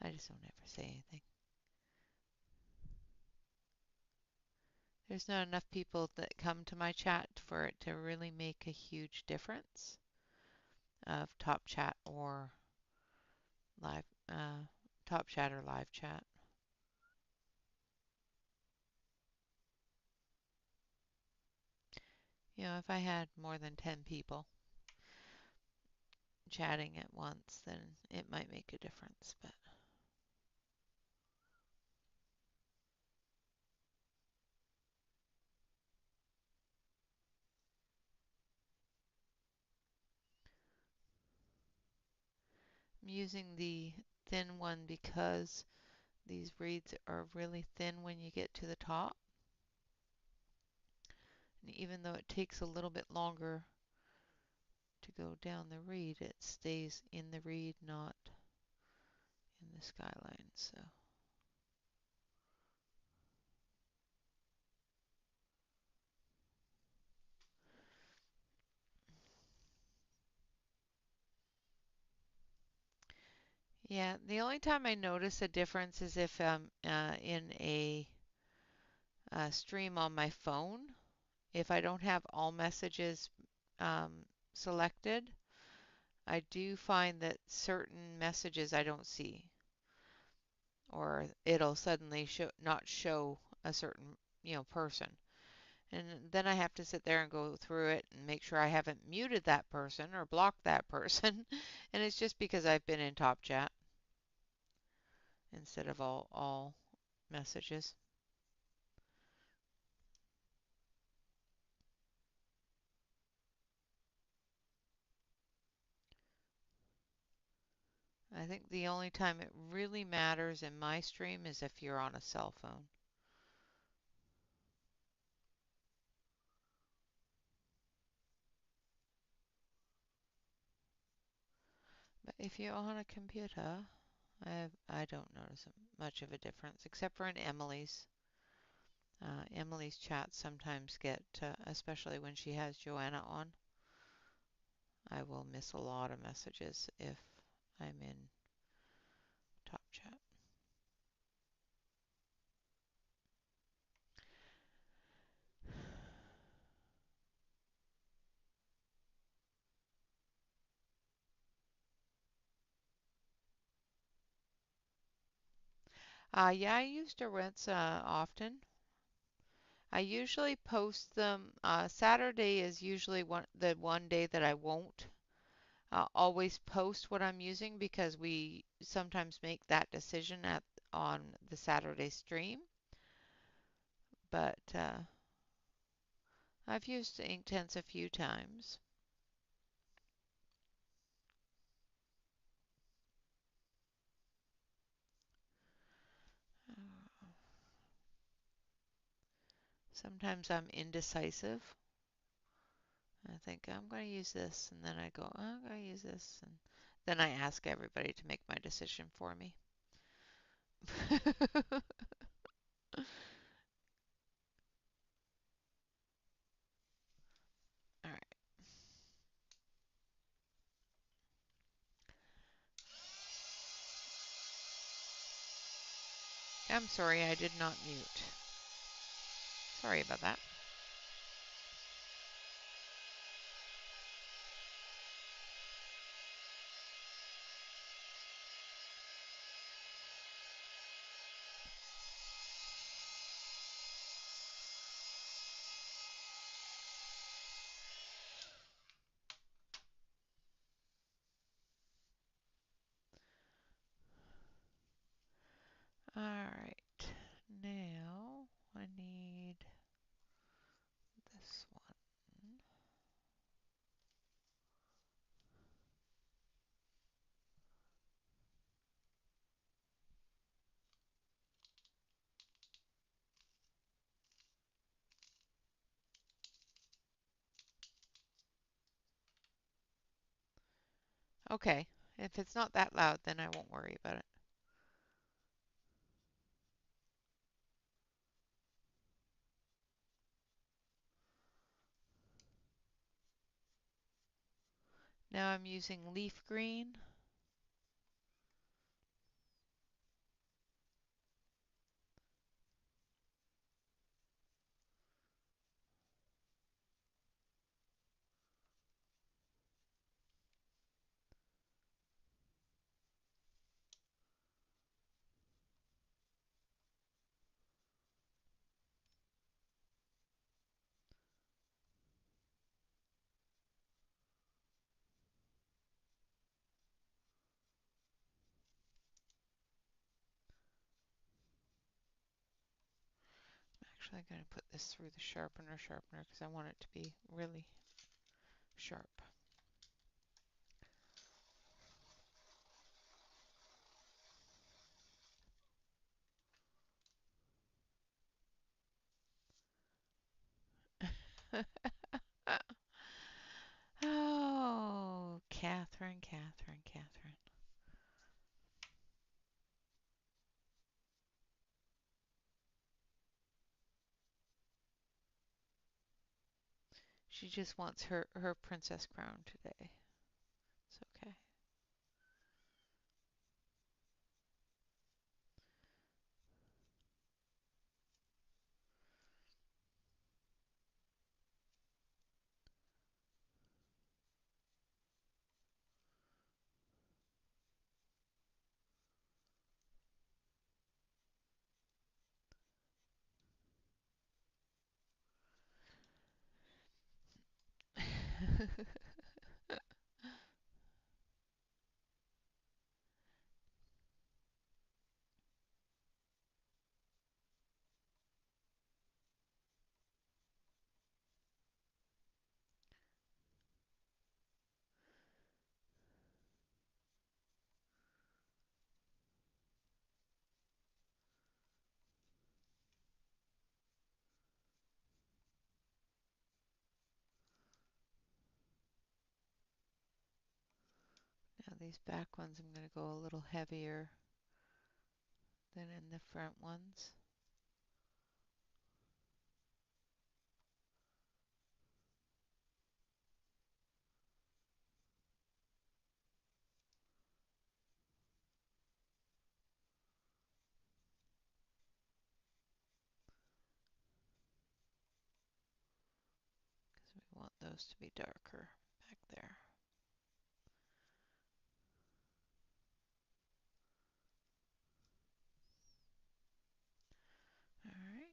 I just don't ever say anything. There's not enough people that come to my chat for it to really make a huge difference of Top Chat or live Top Chat or live chat. You know, if I had more than 10 people chatting at once, then it might make a difference, but I'm using the thin one because these reeds are really thin when you get to the top. And even though it takes a little bit longer to go down the reed, it stays in the reed, not in the skyline. So yeah, the only time I notice a difference is if I'm in a stream on my phone. If I don't have all messages um, selected, I do find that certain messages I don't see, or it'll suddenly not show a certain person. And then I have to sit there and go through it and make sure I haven't muted that person or blocked that person. And it's just because I've been in Top Chat instead of all messages. I think the only time it really matters in my stream is if you're on a cell phone. But if you're on a computer, I don't notice much of a difference, except for in Emily's. Emily's chats sometimes get, especially when she has Joanna on, I will miss a lot of messages if I'm in top chat. Yeah, I use Derwents often. I usually post them. Saturday is usually the one day that I won't always post what I'm using because we sometimes make that decision on the Saturday stream. But I've used Inktense a few times. Sometimes I'm indecisive. I think I'm going to use this, and then I go, oh, I'm going to use this, and then I ask everybody to make my decision for me. All right. I'm sorry, I did not mute. Sorry about that. All right. Now I need this one. Okay. If it's not that loud, then I won't worry about it. Now I'm using leaf green. I'm actually going to put this through the sharpener because I want it to be really sharp. Oh, Catherine, Catherine, Catherine. She just wants her princess crown today. It's okay. These back ones I'm going to go a little heavier than in the front ones. Because we want those to be darker back there. All right.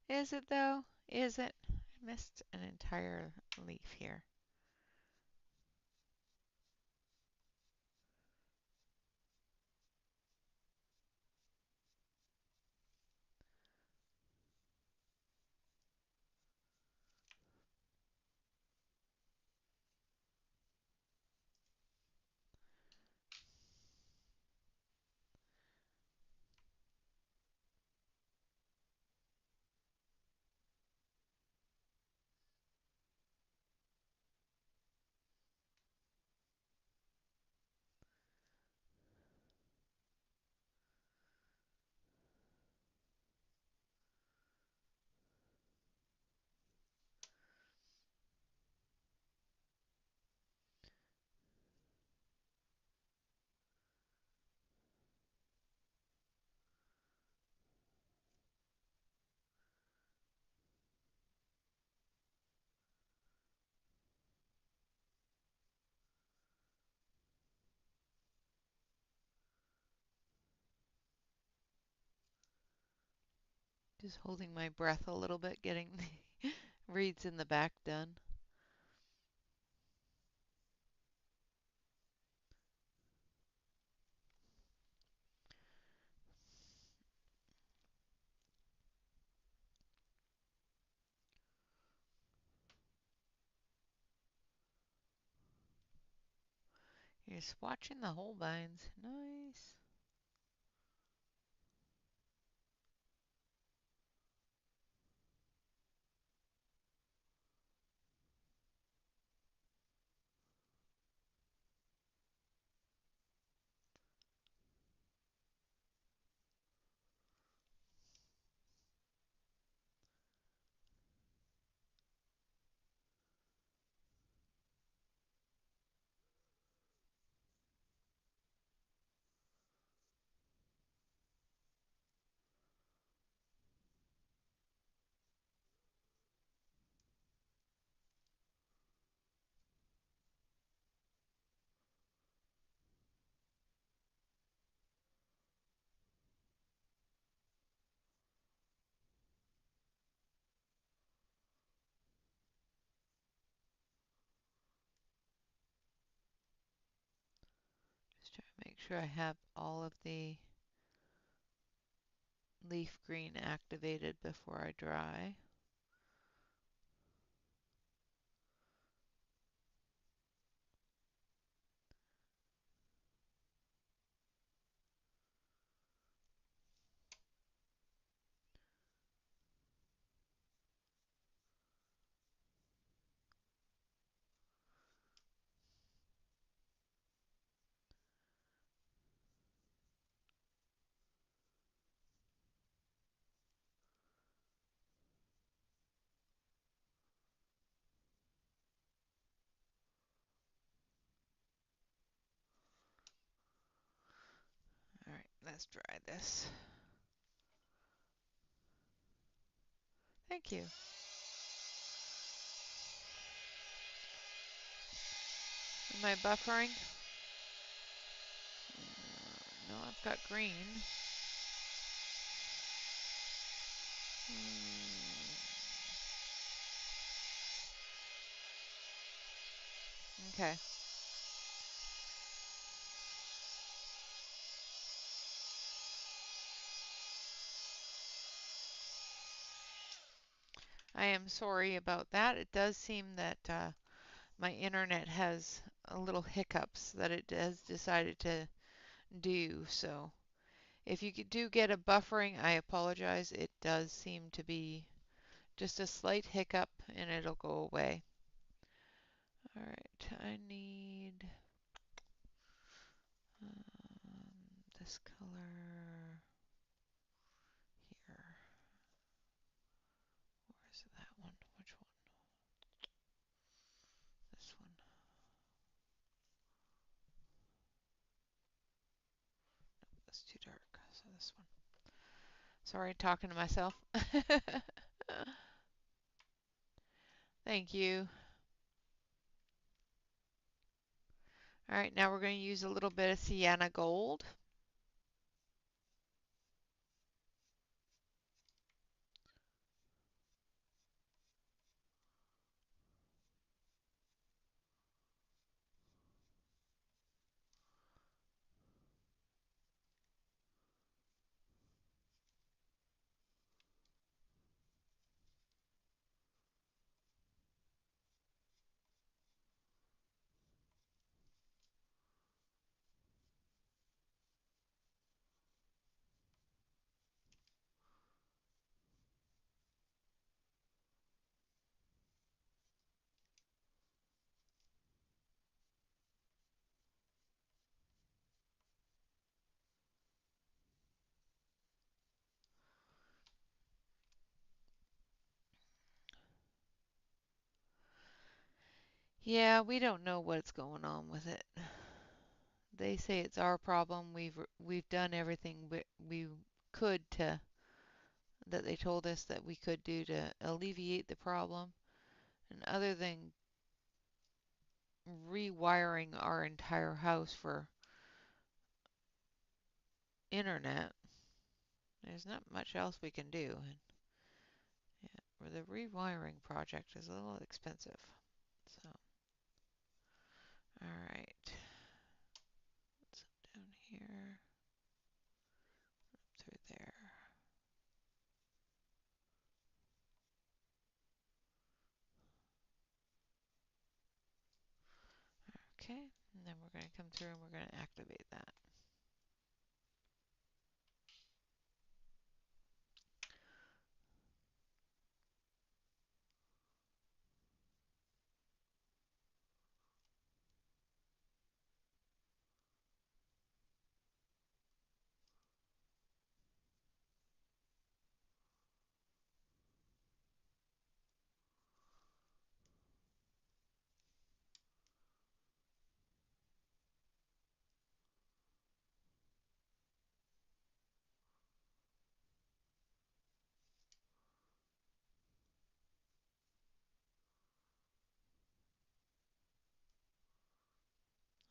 Is it though? Is it? I missed an entire leaf here. Just holding my breath a little bit, getting the reeds in the back done. You're just watching the whole vines. Nice. Just trying to make sure I have all of the leaf green activated before I dry. All right, let's dry this. Thank you. Am I buffering? No, I've got green. Okay. I am sorry about that. It does seem that my internet has a little hiccups that it has decided to do. So If you do get a buffering, I apologize. It does seem to be just a slight hiccup and it'll go away. All right, I need this color here. Where's that one? Which one? This one. That's too dark. So this one. Sorry, talking to myself. Thank you. All right, now we're going to use a little bit of sienna gold. Yeah, we don't know what's going on with it. They say it's our problem. We've done everything we could to that they told us that we could do to alleviate the problem. And other than rewiring our entire house for internet, there's not much else we can do. And yeah, the rewiring project is a little expensive. So, all right. Let's down here, through there. Okay, and then we're going to come through and we're going to activate that.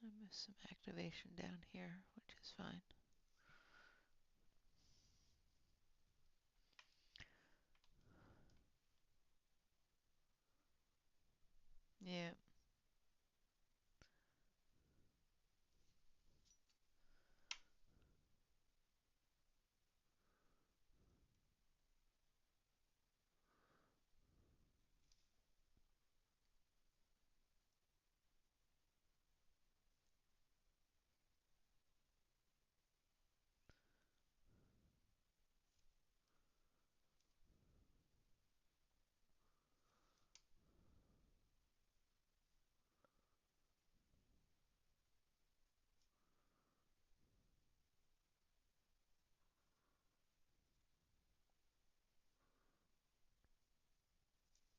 I missed some activation down here, which is fine. Yeah.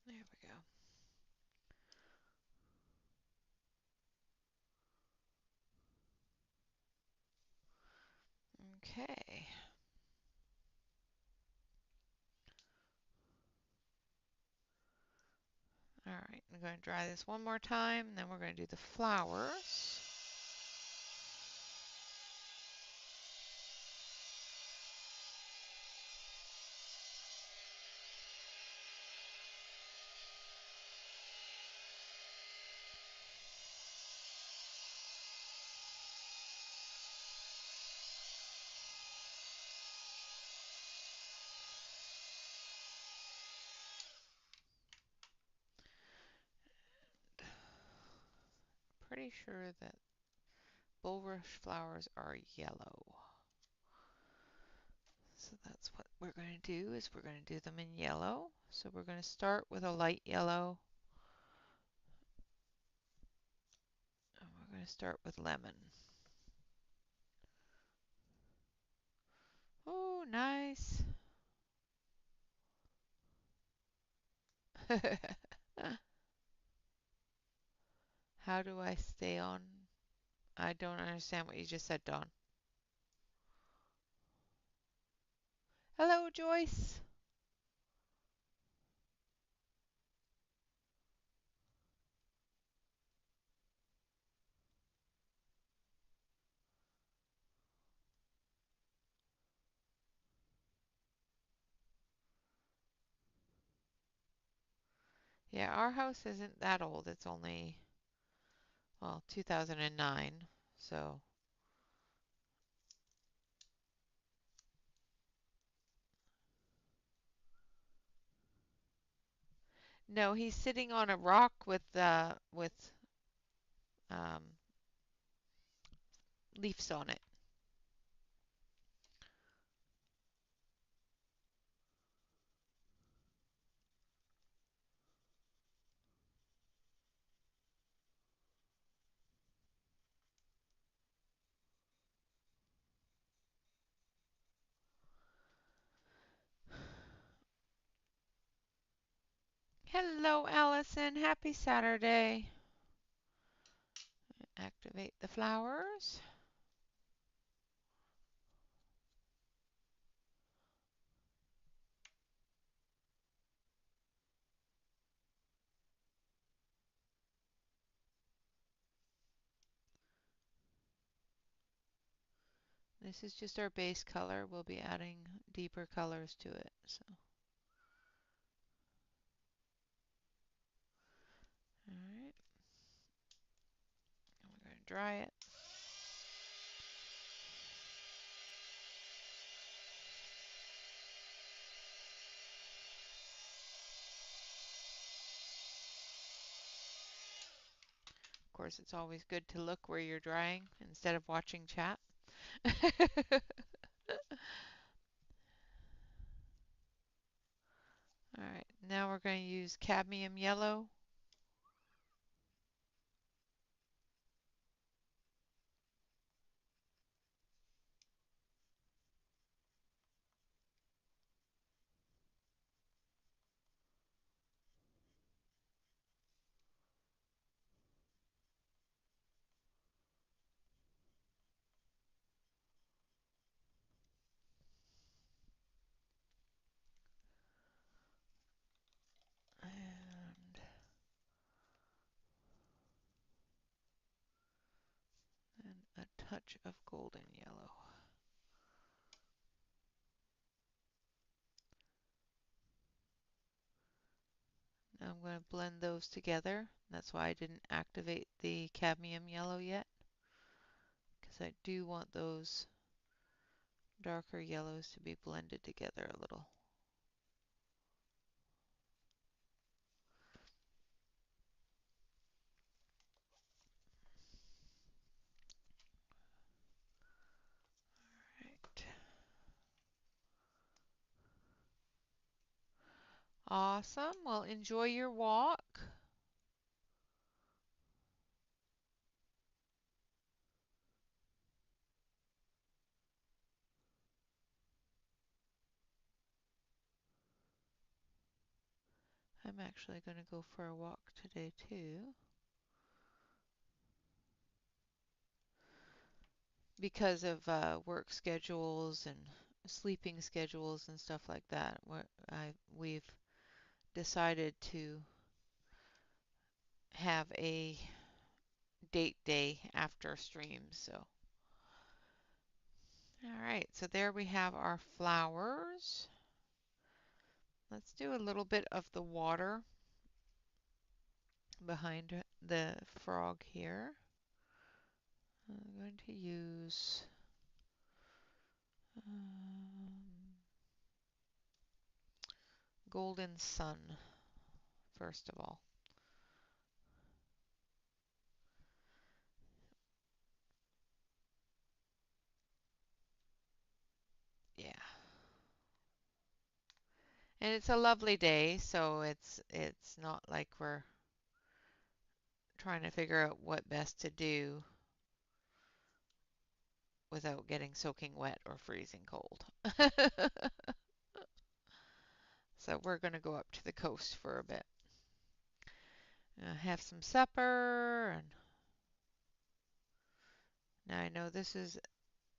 There we go. Okay. All right, I'm going to dry this one more time, and then we're going to do the flowers. Pretty sure that bulrush flowers are yellow. So that's what we're going to do is we're going to do them in yellow. So we're going to start with a light yellow. And we're going to start with lemon. Oh, nice. How do I stay on? I don't understand what you just said, Dawn. Hello, Joyce. Yeah, our house isn't that old. It's only, well, 2009. So, no, he's sitting on a rock with um, leaves on it. Hello, Allison. Happy Saturday. Activate the flowers. This is just our base color. We'll be adding deeper colors to it. So, all right. And we're going to dry it. Of course, it's always good to look where you're drying instead of watching chat. All right, now we're going to use cadmium yellow. And a touch of golden yellow. Now I'm going to blend those together. That's why I didn't activate the cadmium yellow yet, because I do want those darker yellows to be blended together a little. Right. Awesome. Well, enjoy your walk. I'm actually going to go for a walk today too, because of work schedules and sleeping schedules and stuff like that. We've decided to have a date day after streams. So, all right, so there we have our flowers. Let's do a little bit of the water behind the frog here. I'm going to use Golden Sun first of all. Yeah. And it's a lovely day, so it's not like we're trying to figure out what best to do without getting soaking wet or freezing cold. So we're going to go up to the coast for a bit. Have some supper. And now I know this is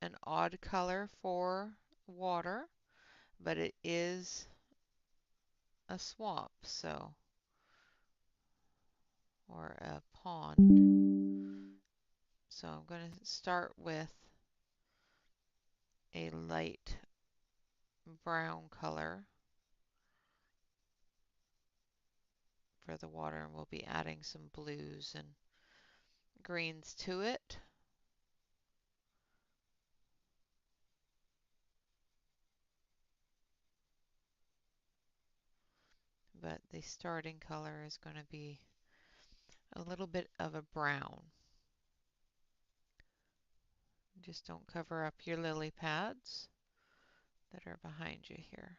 an odd color for water, but it is a swamp, so, or a pond. So I'm going to start with a light brown color for the water, and we'll be adding some blues and greens to it. But the starting color is going to be a little bit of a brown. Just don't cover up your lily pads that are behind you here.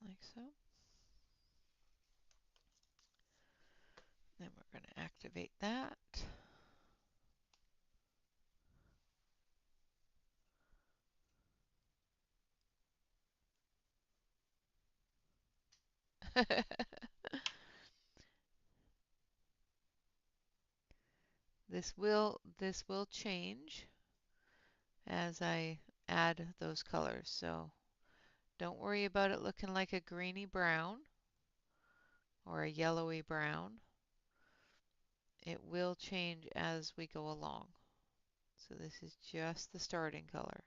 Like so. Then we're going to activate that. This will change as I add those colors. So don't worry about it looking like a greeny brown or a yellowy brown. It will change as we go along. So this is just the starting color.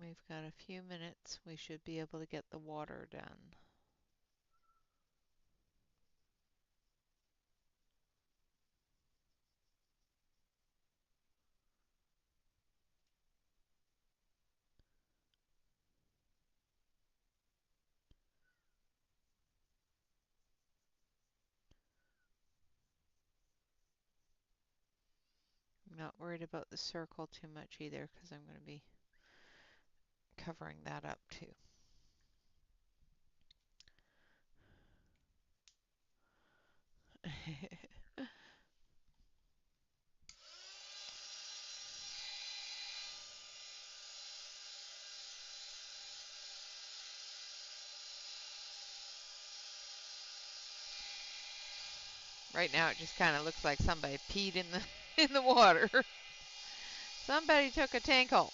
We've got a few minutes. We should be able to get the water done. I'm not worried about the circle too much either because I'm going to be covering that up too. Right now it just kind of looks like somebody peed in the in the water. Somebody took a tinkle.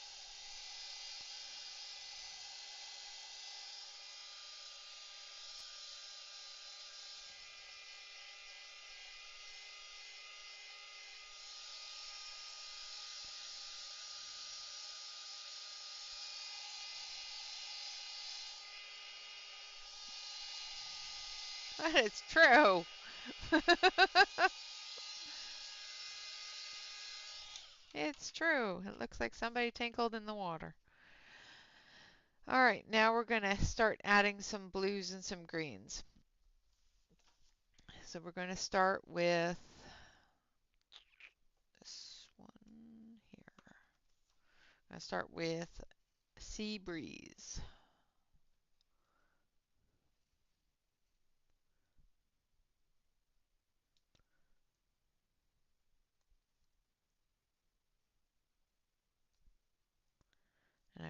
But it's true. It's true. It looks like somebody tinkled in the water. All right, now we're going to start adding some blues and some greens. So we're going to start with this one here. I'm going to start with Sea Breeze.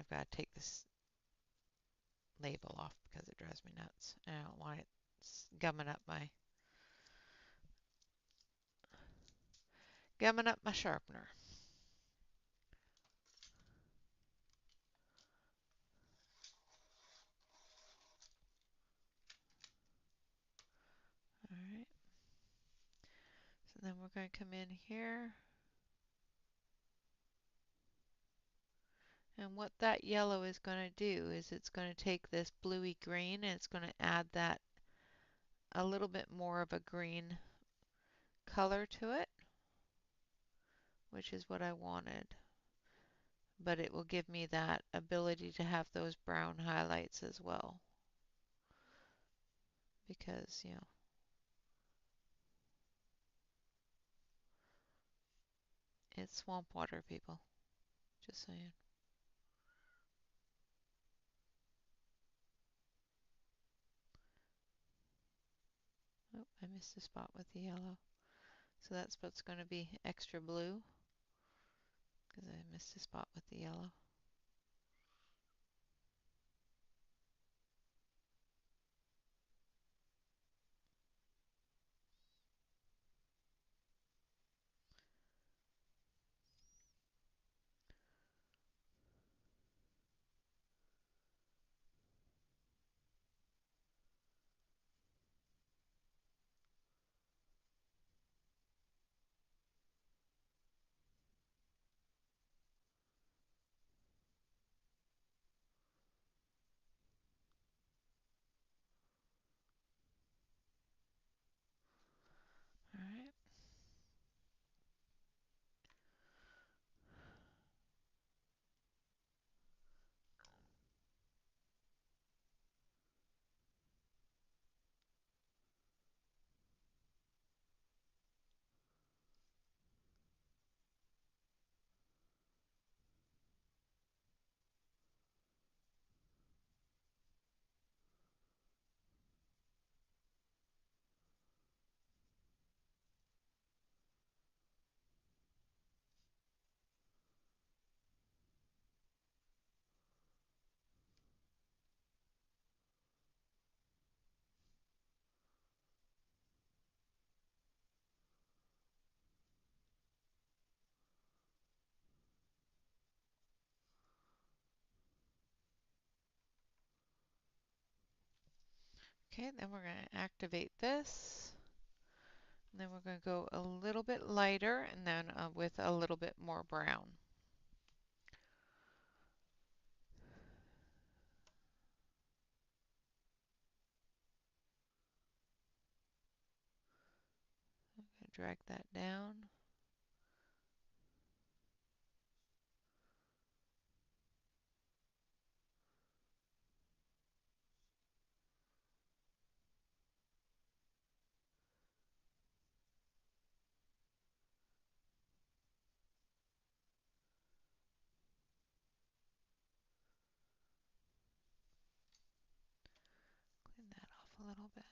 I've got to take this label off because it drives me nuts. I don't want it gumming up my sharpener. All right. So then we're going to come in here. And what that yellow is going to do is it's going to take this bluey green and it's going to add that a little bit more of a green color to it, which is what I wanted. But it will give me that ability to have those brown highlights as well. Because, you know, it's swamp water, people. Just saying. Oh, I missed a spot with the yellow. So that's what's going to be extra blue because I missed a spot with the yellow. All right. Okay, then we're going to activate this. And then we're going to go a little bit lighter and then with a little bit more brown. I'm going to drag that down. Clean that off a little bit.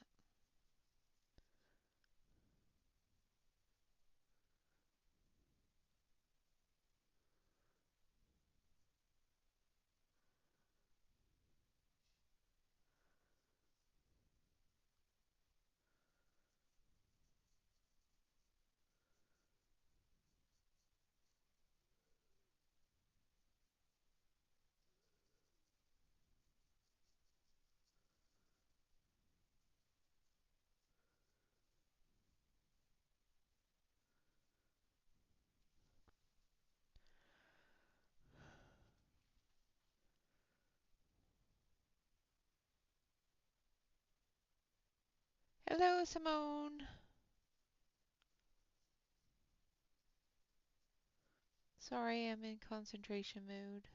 Hello, Simone. Sorry, I'm in concentration mode.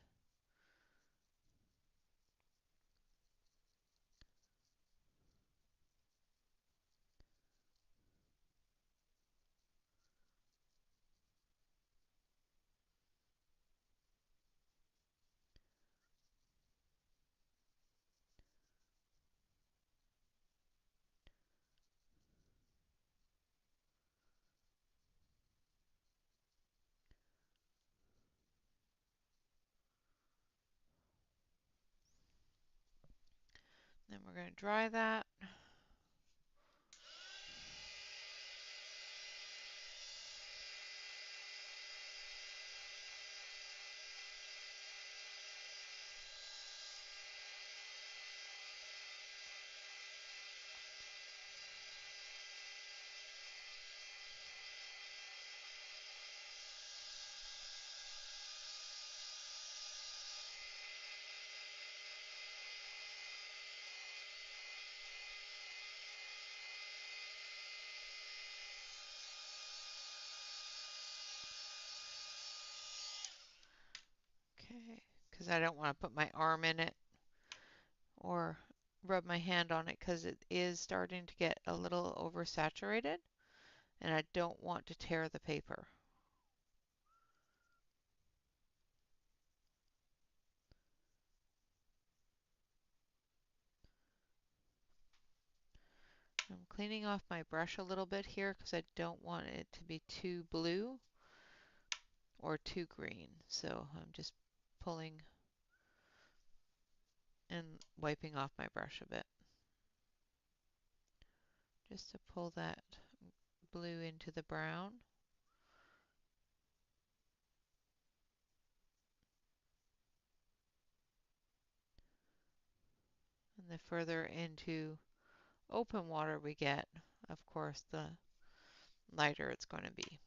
Then we're going to dry that. Okay, because I don't want to put my arm in it or rub my hand on it because it is starting to get a little oversaturated and I don't want to tear the paper. I'm cleaning off my brush a little bit here because I don't want it to be too blue or too green. So I'm just pulling and wiping off my brush a bit just to pull that blue into the brown. And the further into open water we get, of course, the lighter it's going to be.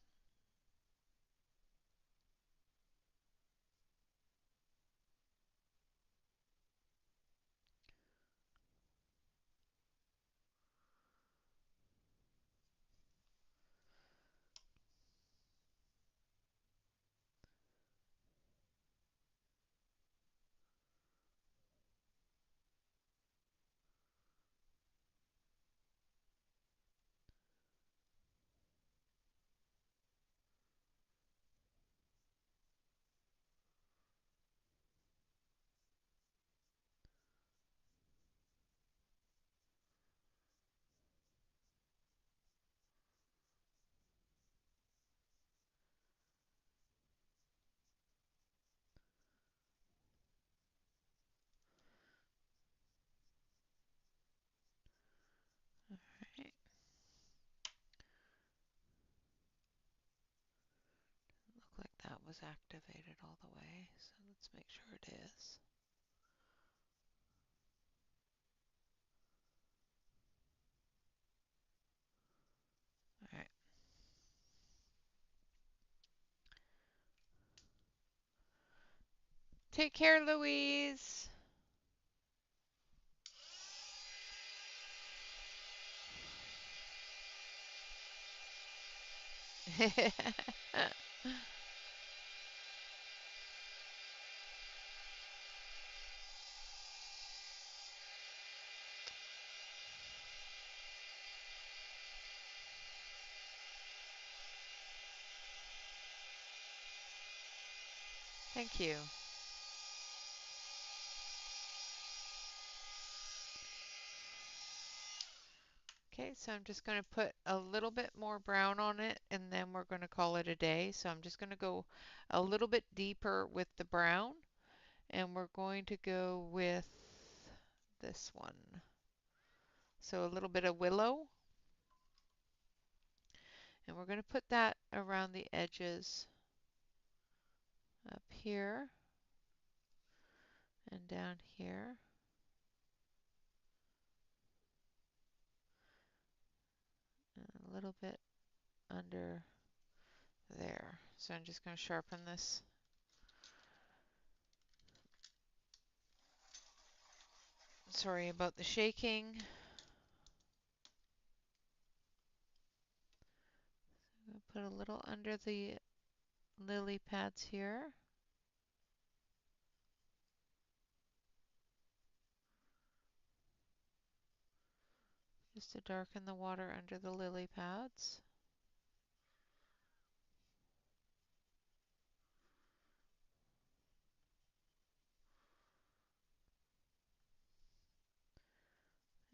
Right. Look like that was activated all the way, so let's make sure it is. All right. Take care, Louise. Thank you. Okay, so I'm just going to put a little bit more brown on it and then we're going to call it a day. So I'm just going to go a little bit deeper with the brown and we're going to go with this one. So a little bit of willow. And we're going to put that around the edges up here and down here. And a little bit under there. So I'm just going to sharpen this. Sorry about the shaking. Put a little under the lily pads here. Just to darken the water under the lily pads.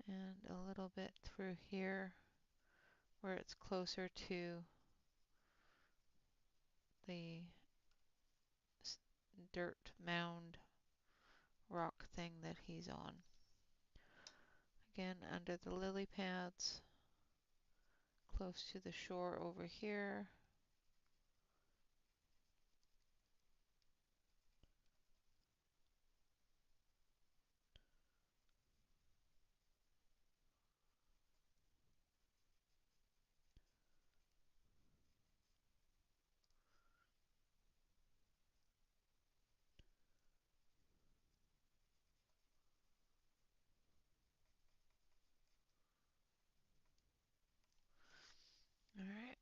And a little bit through here where it's closer to the dirt mound rock thing that he's on. Again, under the lily pads, close to the shore over here. All right.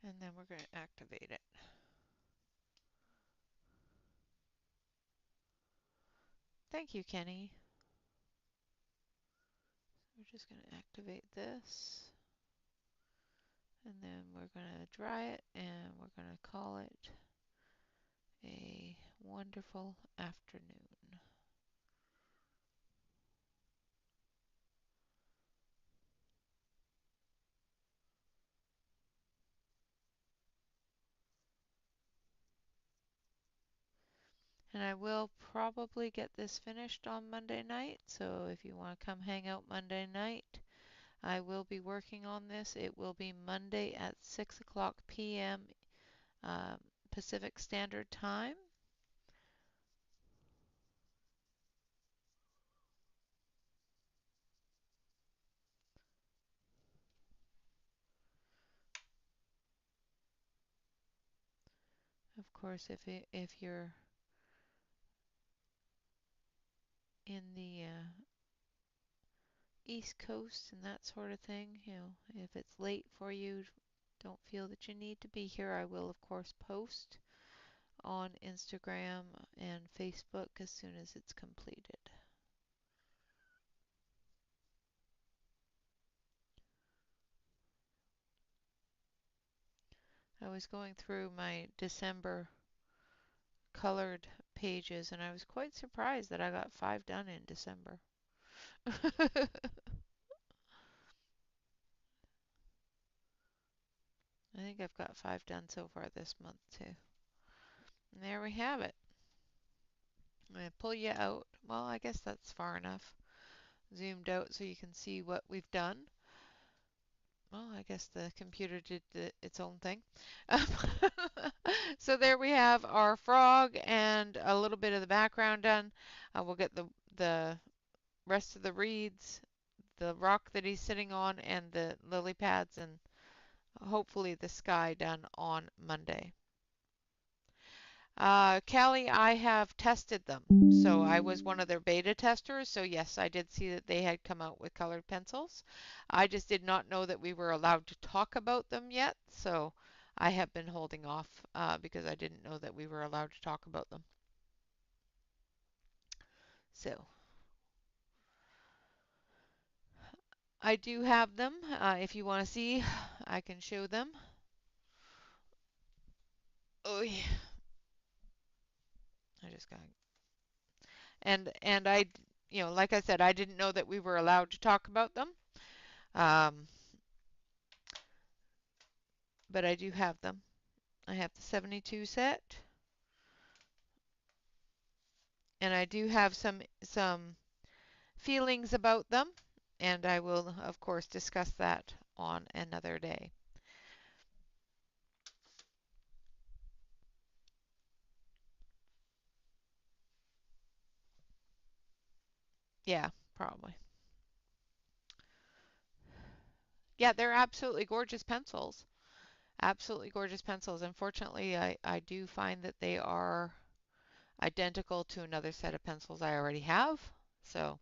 And then we're going to activate it. Thank you, Kenny. We're just going to activate this. And then we're going to dry it and we're going to call it a wonderful afternoon. And I will probably get this finished on Monday night. So if you want to come hang out Monday night, I will be working on this. It will be Monday at 6 o'clock p.m. Pacific Standard Time. Of course, if you're in the East Coast and that sort of thing, if it's late for you, don't feel that you need to be here. I will, of course, post on Instagram and Facebook as soon as it's completed. I was going through my December colored pages and I was quite surprised that I got 5 done in December. I think I've got 5 done so far this month too. And there we have it. I'm going to pull you out. Well, I guess that's far enough. Zoomed out so you can see what we've done. Well, I guess the computer did its own thing. So there we have our frog and a little bit of the background done. We'll get the rest of the reeds, the rock that he's sitting on, and the lily pads, and hopefully the sky done on Monday. Callie, I have tested them. So I was one of their beta testers. So yes, I did see that they had come out with colored pencils. I just did not know that we were allowed to talk about them yet. So I have been holding off because I didn't know that we were allowed to talk about them. So I do have them. If you want to see, I can show them. Oh yeah, I just got and I, like I said, I didn't know that we were allowed to talk about them. Um, but I do have them. I have the 72 set, and I do have some feelings about them, and I will of course discuss that on another day. Yeah, probably. Yeah, they're absolutely gorgeous pencils. Absolutely gorgeous pencils. Unfortunately, I do find that they are identical to another set of pencils I already have. So,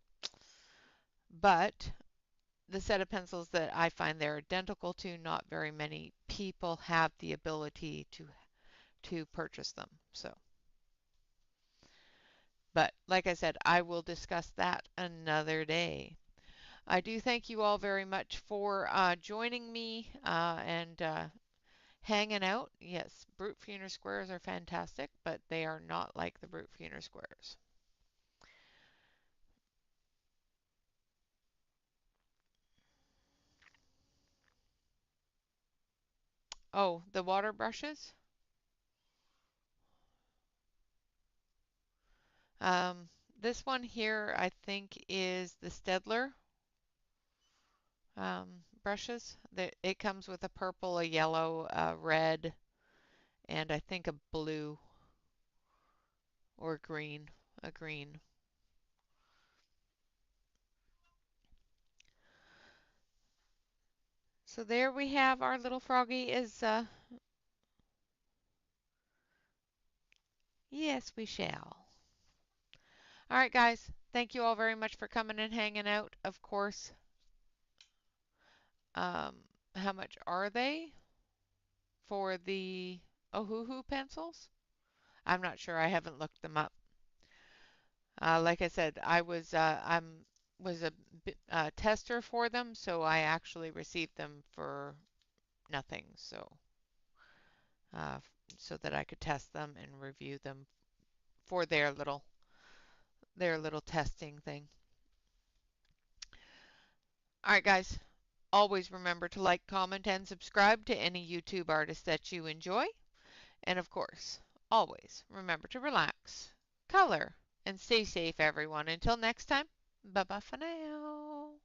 but the set of pencils that I find they're identical to, not very many people have the ability to purchase them. So, but like I said, I will discuss that another day. I do thank you all very much for joining me and hanging out. Yes, Brute Funer squares are fantastic, but they are not like the Brute Funer squares. Oh, the water brushes? Um, this one here, I think, is the Stedler brushes. It comes with a purple, a yellow, a red, and I think a blue or green, a green. So there we have our little froggy is, yes, we shall. All right, guys, thank you all very much for coming and hanging out. Of course, how much are they for the Ohuhu pencils? I'm not sure. I haven't looked them up. Like I said, I'm was a tester for them, so I actually received them for nothing. Uh, so that I could test them and review them for their little testing thing. All right, guys. Always remember to like, comment, and subscribe to any YouTube artist that you enjoy. And of course, always remember to relax, color, and stay safe, everyone. Until next time, bye bye for now.